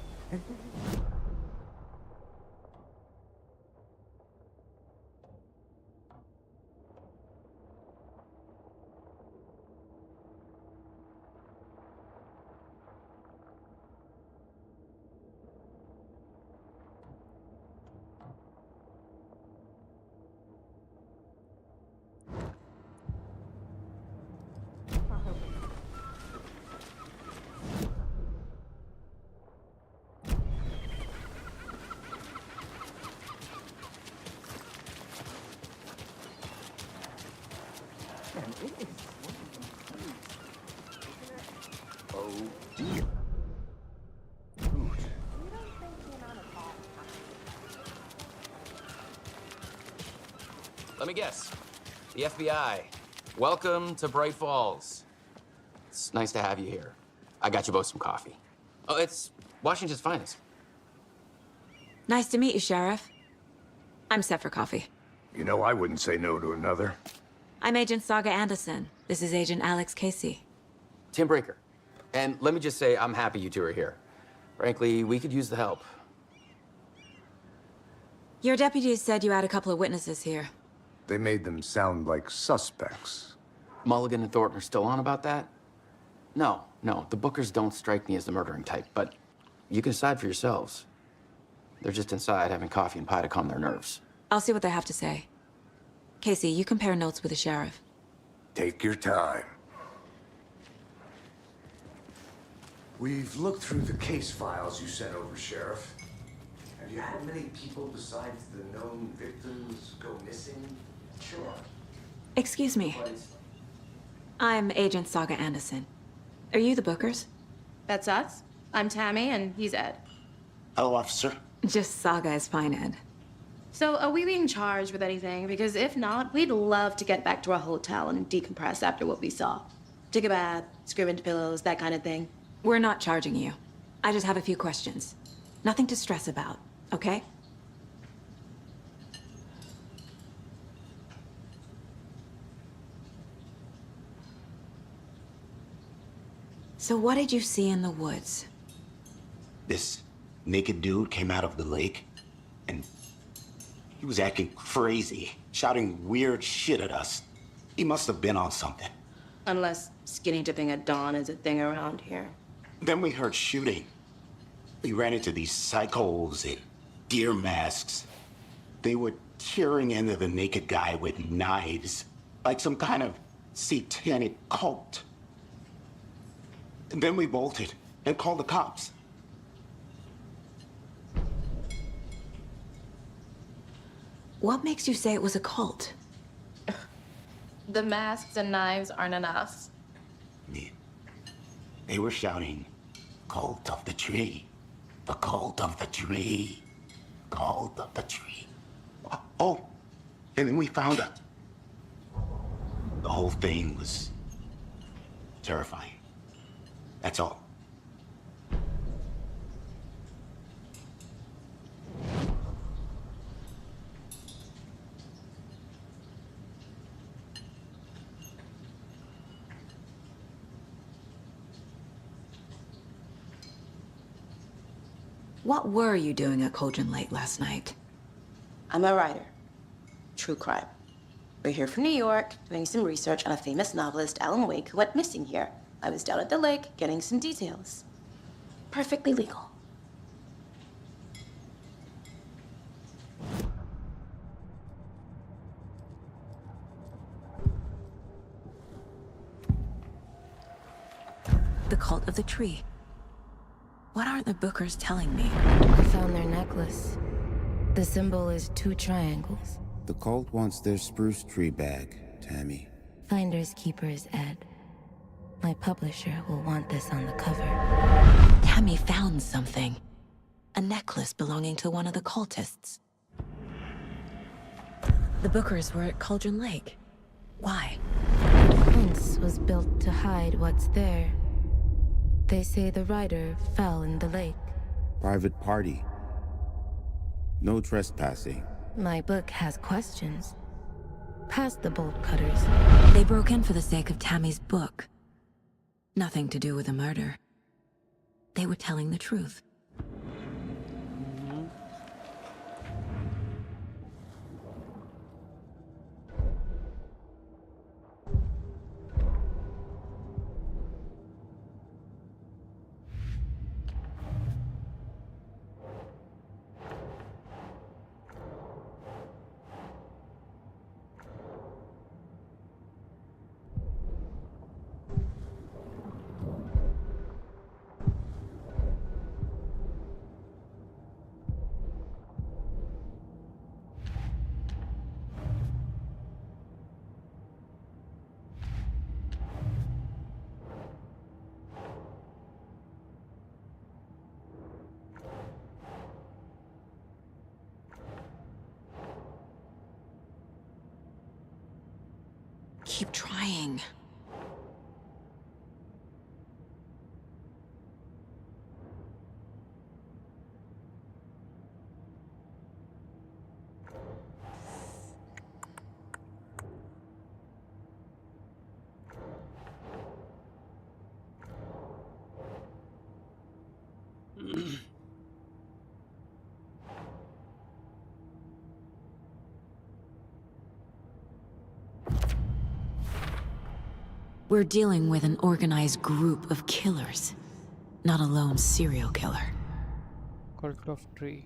Oh dear. Let me guess. The FBI. Welcome to Bright Falls. It's nice to have you here. I got you both some coffee. Oh, it's Washington's finest. Nice to meet you, Sheriff. I'm set for coffee. You know, I wouldn't say no to another. I'm Agent Saga Anderson. This is Agent Alex Casey. Tim Brinker. And let me just say, I'm happy you two are here. Frankly, we could use the help. Your deputies said you had a couple of witnesses here. They made them sound like suspects. Mulligan and Thornton are still on about that? No, the Bookers don't strike me as the murdering type, but you can decide for yourselves. They're just inside having coffee and pie to calm their nerves. I'll see what they have to say. Casey, you compare notes with the sheriff. Take your time. We've looked through the case files you sent over, Sheriff. Have you had many people besides the known victims go missing? Sure. Excuse me. I'm Agent Saga Anderson. Are you the Bookers? That's us. I'm Tammy, and he's Ed. Hello, officer. Just Saga is fine, Ed. So, are we being charged with anything? Because if not, we'd love to get back to our hotel and decompress after what we saw. Take a bath, scream into pillows, that kind of thing. We're not charging you. I just have a few questions. Nothing to stress about, okay? So what did you see in the woods? This naked dude came out of the lake, and he was acting crazy, shouting weird shit at us. He must have been on something. Unless skinny dipping at dawn is a thing around here. Then we heard shooting. We ran into these psychos in deer masks. They were tearing into the naked guy with knives, like some kind of satanic cult. And then we bolted and called the cops. What makes you say it was a cult? The masks and knives aren't enough. They were shouting, "Cult of the tree, the cult of the tree, cult of the tree." Oh, and then we found out. The whole thing was terrifying. That's all. What were you doing at Cauldron Lake last night? I'm a writer. True crime. We're here from New York, doing some research on a famous novelist, Alan Wake, who went missing here. I was down at the lake, getting some details. Perfectly legal. The cult of the tree. What are the Bookers telling me? I found their necklace. The symbol is 2 triangles. The cult wants their spruce tree back, Tammy. Finders keepers, Ed. My publisher will want this on the cover. Tammy found something. A necklace belonging to one of the cultists. The Bookers were at Cauldron Lake. Why? The fence was built to hide what's there. They say the writer fell in the lake. Private party. No trespassing. My book has questions. Past the bolt cutters. They broke in for the sake of Tammy's book. Nothing to do with a murder. They were telling the truth. Keep trying. We're dealing with an organized group of killers, not a lone serial killer. Cult of Tree.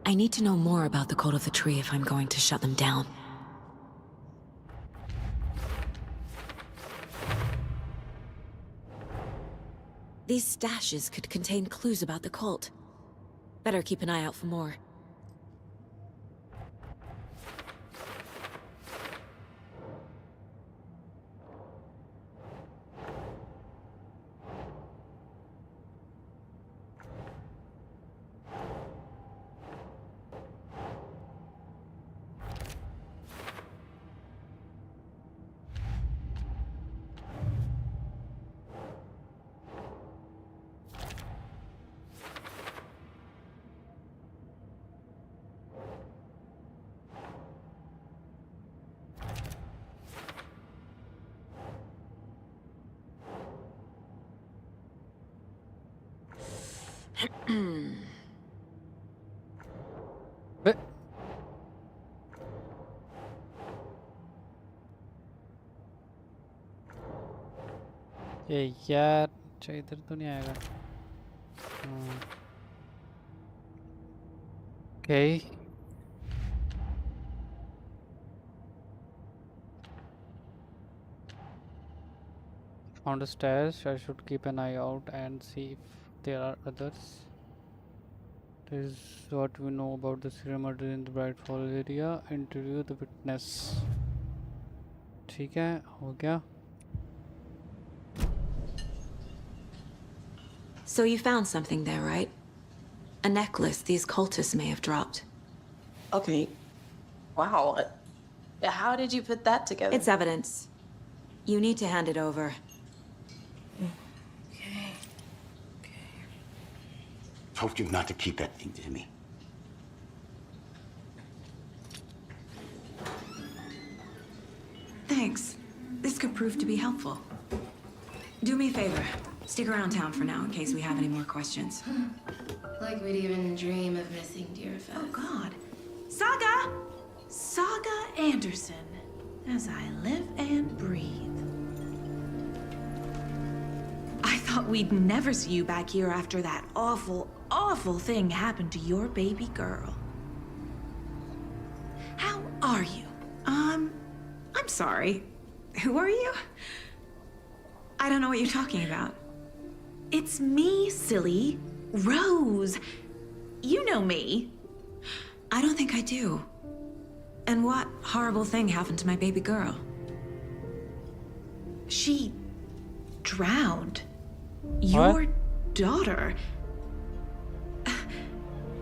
I need to know more about the Cult of the Tree if I'm going to shut them down. These stashes could contain clues about the cult. Better keep an eye out for more. बे- ये यार अच्छा इधर तो नहीं आएगा okay found the stairs. I should keep an eye out and see if there are others. This is what we know about the serial murder in the Bright Falls area. Interview the witness. ठीक है हो गया So you found something there, right? A necklace these cultists may have dropped. Okay. Wow. How did you put that together? It's evidence. You need to hand it over. Told you not to keep that thing to me. Thanks. This could prove to be helpful. Do me a favor. Stick around town for now in case we have any more questions. Like we'd even dream of missing Deerfest. Oh, God. Saga! Saga Anderson. As I live and breathe. I thought we'd never see you back here after that awful, awful thing happened to your baby girl. How are you? I'm sorry. Who are you? I don't know what you're talking about. It's me, silly. Rose. You know me. I don't think I do. And what horrible thing happened to my baby girl? She drowned. Your daughter.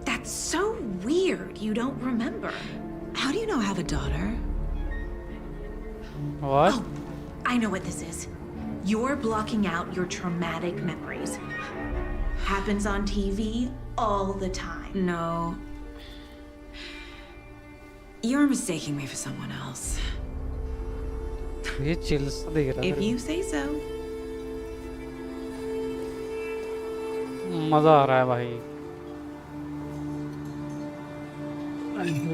That's so weird you don't remember. How do you know I have a daughter? What? Oh, I know what this is. You're blocking out your traumatic memories. Happens on TV all the time. No. You're mistaking me for someone else. ये chills दिख रहा If है you say so. मजा आ रहा है भाई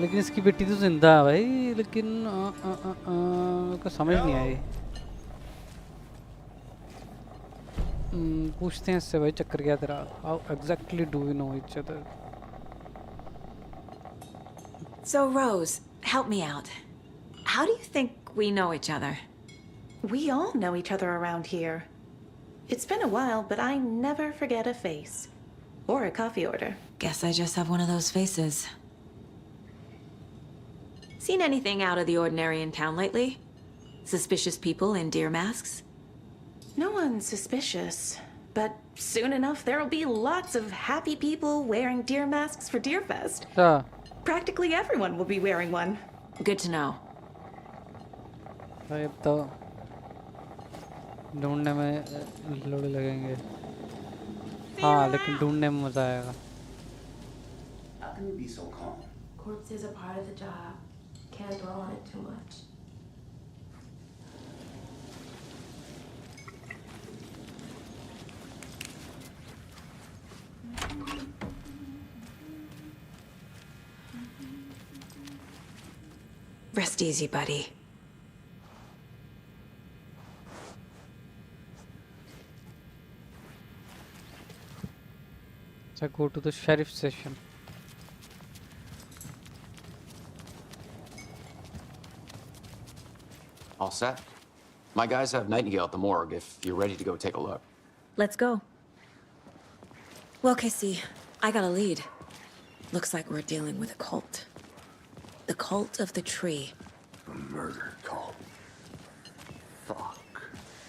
लेकिन इसकी बेटी तो जिंदा है भाई लेकिन को समझ नहीं आई पूछते हैं इससे भाई चक्कर क्या तेरा how exactly do we know each other So, Rose, help me out. How do you think we know each other? We all know each other around here. It's been a while, but I never forget a face. Or a coffee order. Guess I just have one of those faces. Seen anything out of the ordinary in town lately? Suspicious people in deer masks? No one's suspicious. But soon enough, there'll be lots of happy people wearing deer masks for Deerfest. Practically everyone will be wearing one. Good to know. भाई अब तो ढूंढने में लोड़े लगेंगे हाँ लेकिन ढूंढने में मजा आएगा How can you be so calm? Corpses are part of the job. Can't dwell on it too much. Rest easy, buddy. So go to the sheriff's station. All set? My guys have Nightingale at the morgue if you're ready to go take a look. Let's go. Well, Casey, I got a lead. Looks like we're dealing with a cult. The Cult of the Tree. A murder cult. Fuck.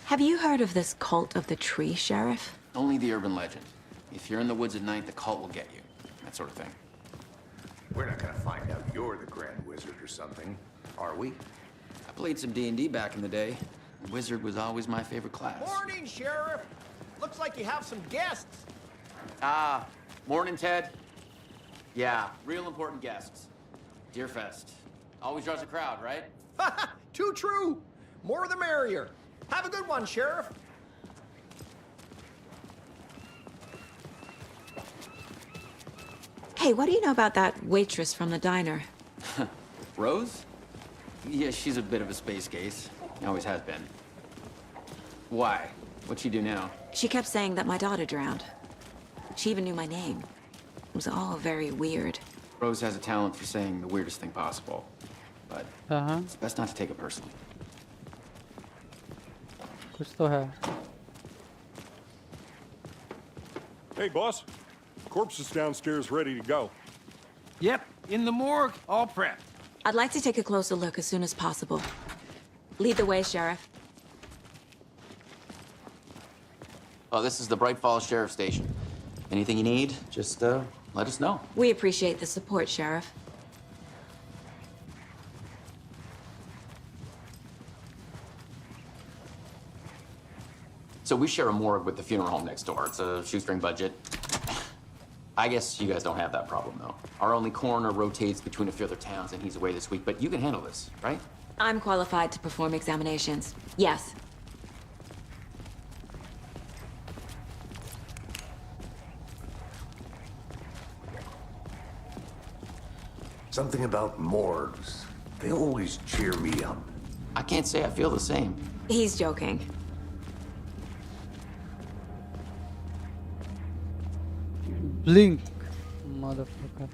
Have you heard of this Cult of the Tree, Sheriff? Only the urban legend. If you're in the woods at night, the cult will get you. That sort of thing. We're not gonna find out you're the Grand Wizard or something, are we? I played some D&D back in the day. Wizard was always my favorite class. Morning, Sheriff. Looks like you have some guests. Ah, morning, Ted. Yeah, real important guests. Deerfest. Always draws a crowd, right? Too true. More the merrier. Have a good one, Sheriff. Hey, what do you know about that waitress from the diner? Rose? Yeah, she's a bit of a space case. Always has been. Why? What'd she do now? She kept saying that my daughter drowned. She even knew my name. It was all very weird. Rose has a talent for saying the weirdest thing possible. But it's best not to take it personally. कुछ तो है. Hey, boss. Corpse is downstairs ready to go. Yep, in the morgue, all prepped. I'd like to take a closer look as soon as possible. Lead the way, Sheriff. Oh, this is the Bright Falls Sheriff Station. Anything you need, just let us know. We appreciate the support, Sheriff. So we share a morgue with the funeral home next door. It's a shoestring budget. I guess you guys don't have that problem, though. Our only coroner rotates between a few other towns, and he's away this week. But you can handle this, right? I'm qualified to perform examinations. Yes. Something about morgues. They always cheer me up. I can't say I feel the same. He's joking. Blink, motherfucker.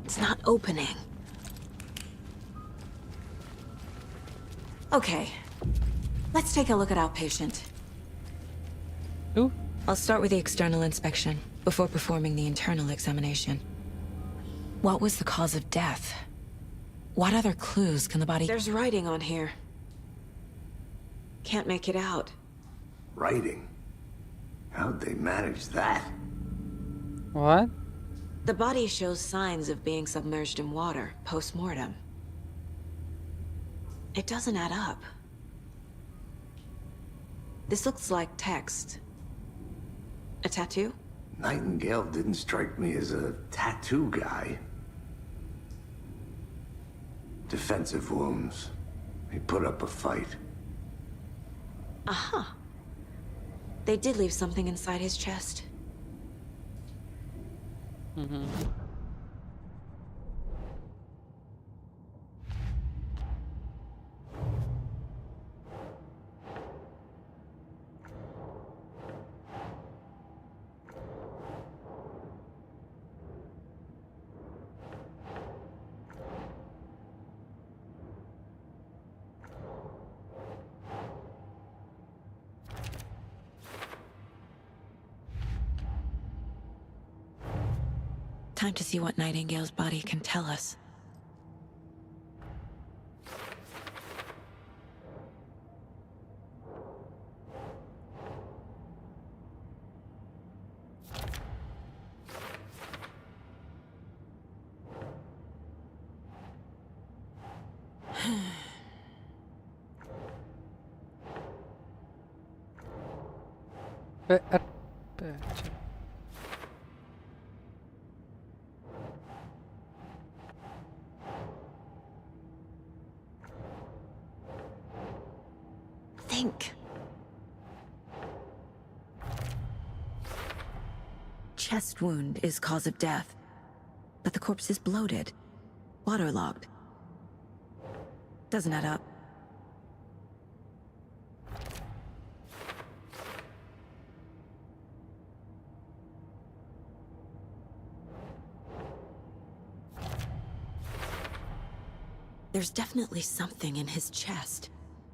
It's not opening. Okay. Let's take a look at our patient. Who? I'll start with the external inspection before performing the internal examination. What was the cause of death? What other clues can the body... There's writing on here. Can't make it out. Writing? How'd they manage that? What? The body shows signs of being submerged in water, post-mortem. It doesn't add up. This looks like text. A tattoo? Nightingale didn't strike me as a tattoo guy. Defensive wounds. He put up a fight. Aha. They did leave something inside his chest. Time to see what Nightingale's body can tell us. Think. Chest wound is cause of death, but the corpse is bloated, waterlogged. Doesn't add up. There's definitely something in his chest.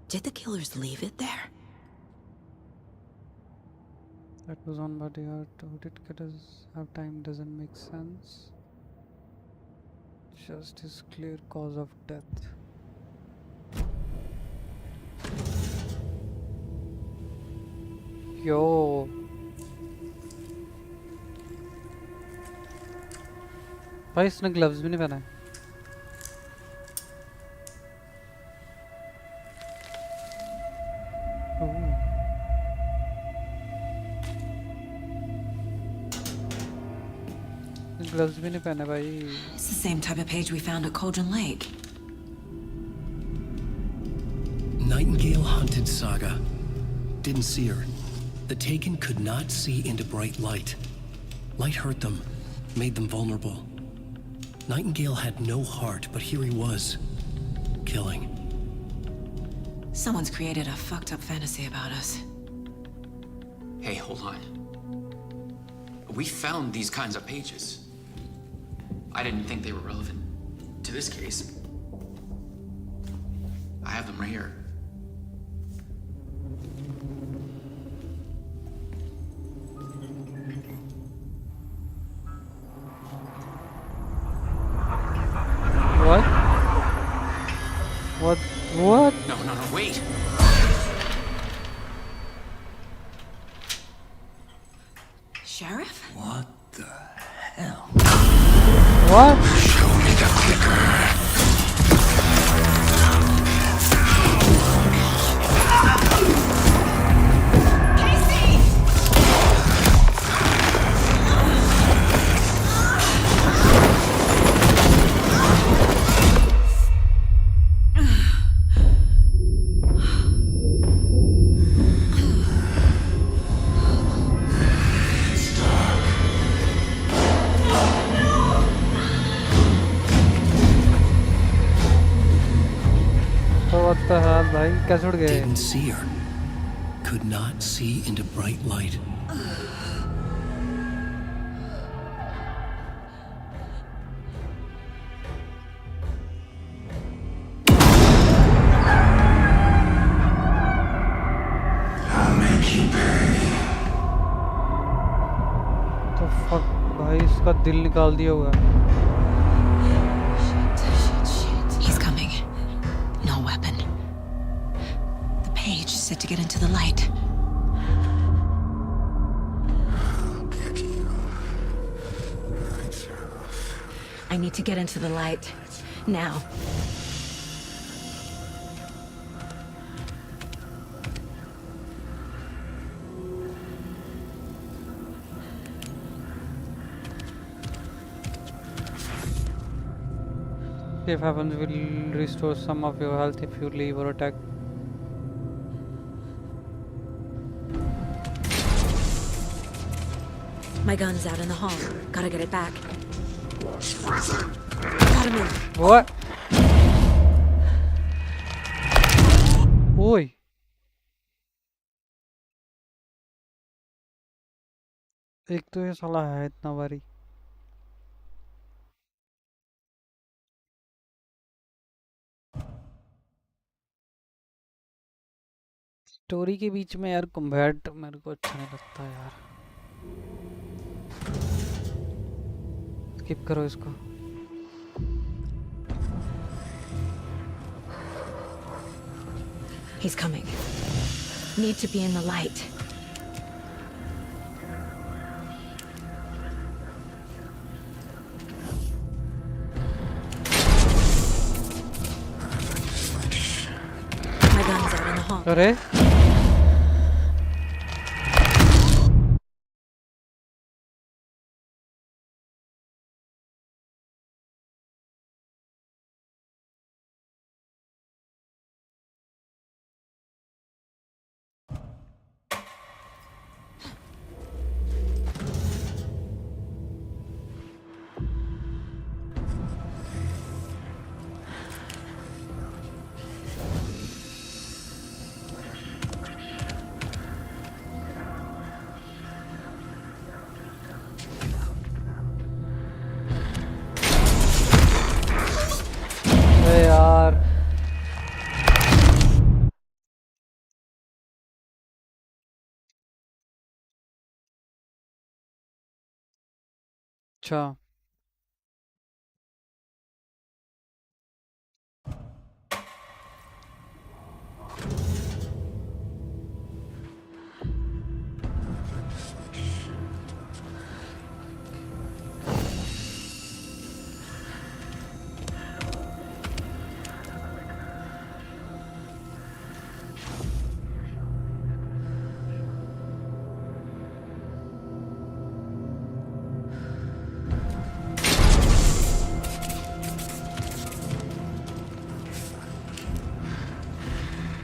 Did the killers leave it there? That was on body art. Who did killers have time? Doesn't make sense. Just is clear cause of death. Yo. भाई इसने gloves भी नहीं पहना है. Gloves भी नहीं पहने भाई. It's the same type of page we found at Cauldron Lake. Nightingale hunted Saga. Didn't see her. The Taken could not see into bright light. Light hurt them, made them vulnerable. Nightingale had no heart, but here he was, killing. Someone's created a fucked up fantasy about us. Hey, hold on. We found these kinds of pages. I didn't think they were relevant to this case. I have them right here. What? What? No, wait! Sheriff? What the hell? What? Show me the clicker. कैसे उड़ गए? Didn't see her. Could not see into bright light. I'll make you pay. तो fuck भाई इसका दिल निकाल दिया होगा. He's coming. No weapon. The page said to get into the light. I need to get into the light. Now. If happens, will restore some of your health if you leave or attack. My gun's out in the hall. Gotta get it back. Gotta move. What? Oi. एक तो ये साला है इतना भारी. Story के बीच में यार कॉम्बैट मेरे को अच्छा नहीं लगता यार. स्किप करो इसको. He's coming. Need to be in the light. My gun's out in the hall. अरे यार अच्छा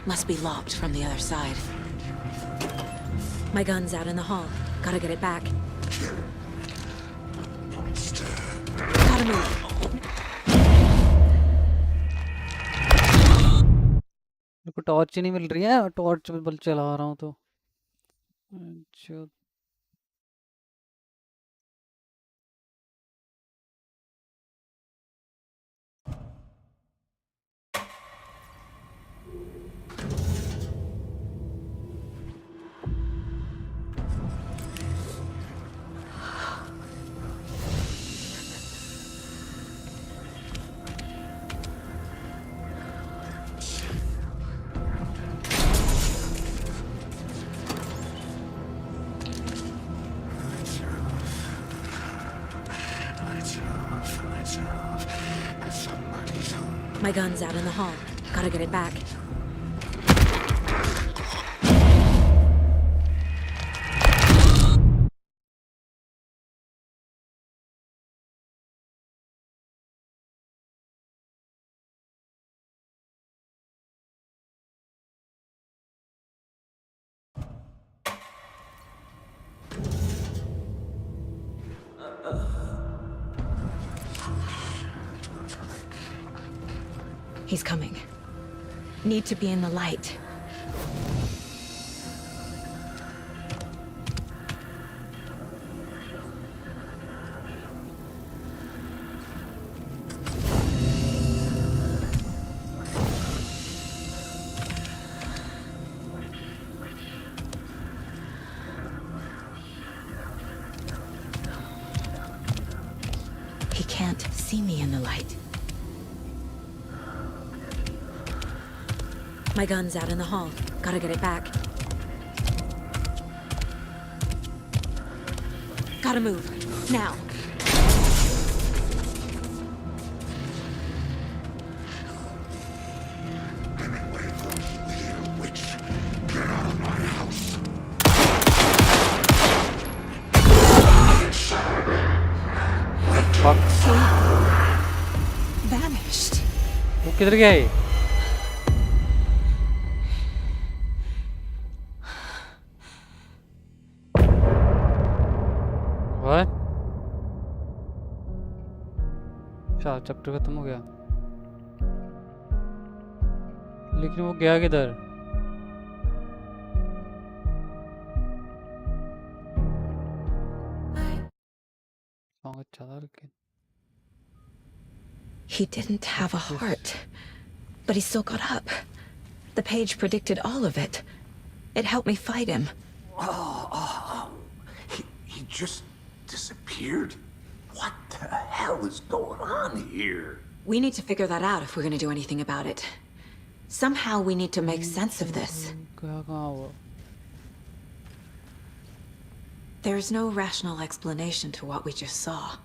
Must be locked from the other side. My gun's out in the hall. Gotta get it back. Gotta move. मेरे को torch ही नहीं मिल रही है, torch बल चला रहा हूँ तो अच्छा। My gun's out in the hall. Gotta get it back. He's coming. Need to be in the light. He can't see me in the light. My gun's out in the hall. Gotta get it back. Gotta move. Now. Fuck. Vanished. वो किधर गया ये? Chapter खत्म हो गया, लेकिन वो गया किधर? अच्छा था लेकिन He didn't have a heart, but he still got up. The page predicted all of it. It helped me fight him. He just disappeared? What the hell is going on here? We need to figure that out if we're going to do anything about it. Somehow we need to make sense of this. There's no rational explanation to what we just saw.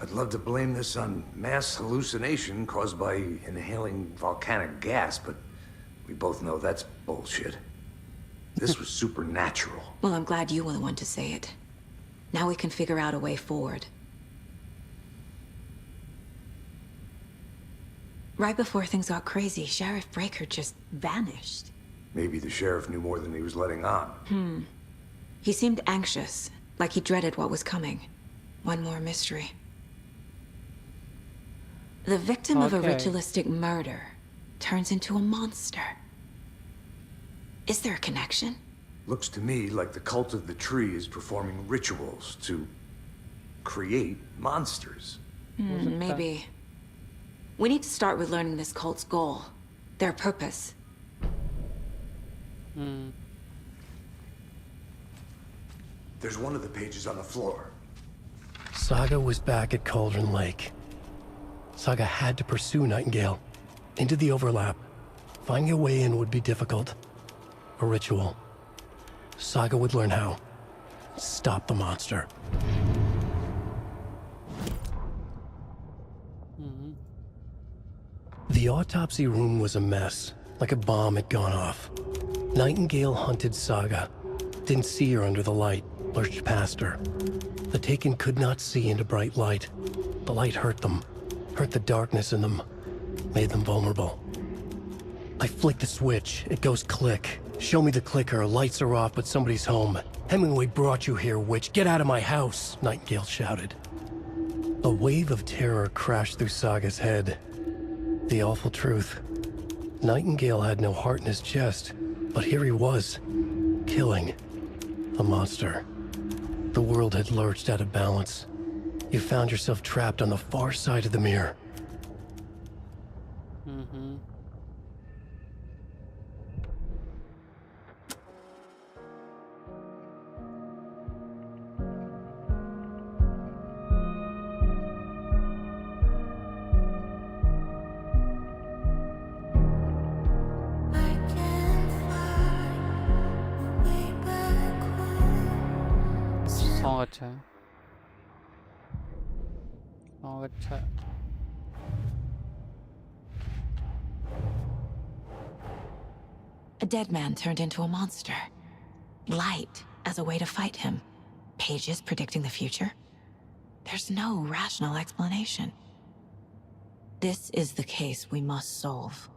I'd love to blame this on mass hallucination caused by inhaling volcanic gas, but we both know that's bullshit. This was supernatural. Well, I'm glad you were the one to say it. Now we can figure out a way forward. Right before things got crazy, Sheriff Breaker just vanished. Maybe the sheriff knew more than he was letting on. He seemed anxious, like he dreaded what was coming. One more mystery. The victim of a ritualistic murder turns into a monster. Is there a connection? Looks to me like the cult of the tree is performing rituals to create monsters. Maybe. We need to start with learning this cult's goal. Their purpose. There's one of the pages on the floor. Saga was back at Cauldron Lake. Saga had to pursue Nightingale. Into the overlap. Finding a way in would be difficult. A ritual. Saga would learn how. Stop the monster. The autopsy room was a mess, like a bomb had gone off. Nightingale hunted Saga. Didn't see her under the light, lurched past her. The Taken could not see into bright light. The light hurt them, hurt the darkness in them, made them vulnerable. I flick the switch, it goes click. Show me the clicker. Lights are off, but somebody's home. Hemingway brought you here, witch. Get out of my house, Nightingale shouted. A wave of terror crashed through Saga's head. The awful truth. Nightingale had no heart in his chest, but here he was, killing a monster. The world had lurched out of balance. You found yourself trapped on the far side of the mirror. Song अच्छा है, song अच्छा है। A dead man turned into a monster. Light as a way to fight him. Pages predicting the future. There's no rational explanation. This is the case we must solve.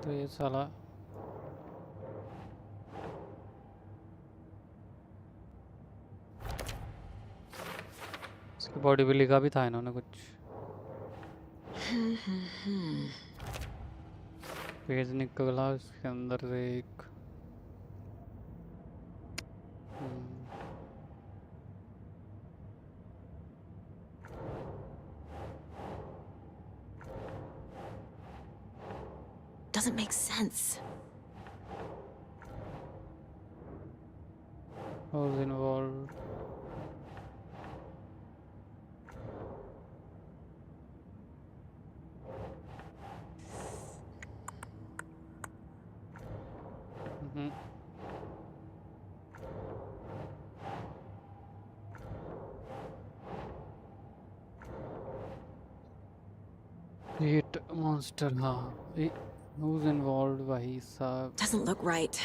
तो ये साला इसकी body पे लिखा भी था इन्होंने कुछ। पेज निकला इसके अंदर से एक Doesn't make sense. Who's involved? Create a monster, हाँ। Who's involved? Wahi Saab. Doesn't look right.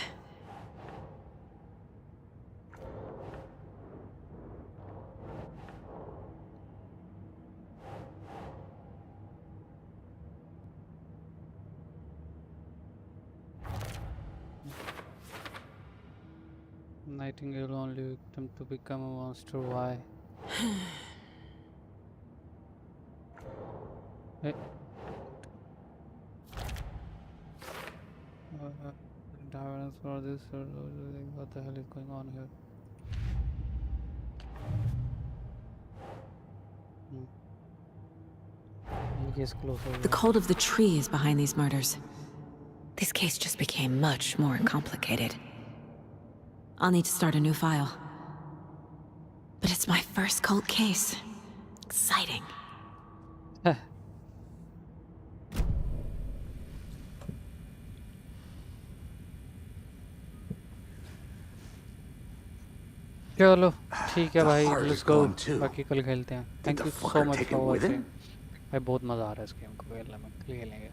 Nightingale only victim to become a monster. Why? Hey. Evidence for this, what the hell is going on here? The cult of the tree is behind these murders. This case just became much more complicated. I'll need to start a new file. But it's my first cult case. Exciting. चलो ठीक है भाई, let's go, बाकी कल खेलते हैं। Thank you so much for watching भाई, बहुत मज़ा आ रहा है इस गेम को खेलने में। खेलेंगे।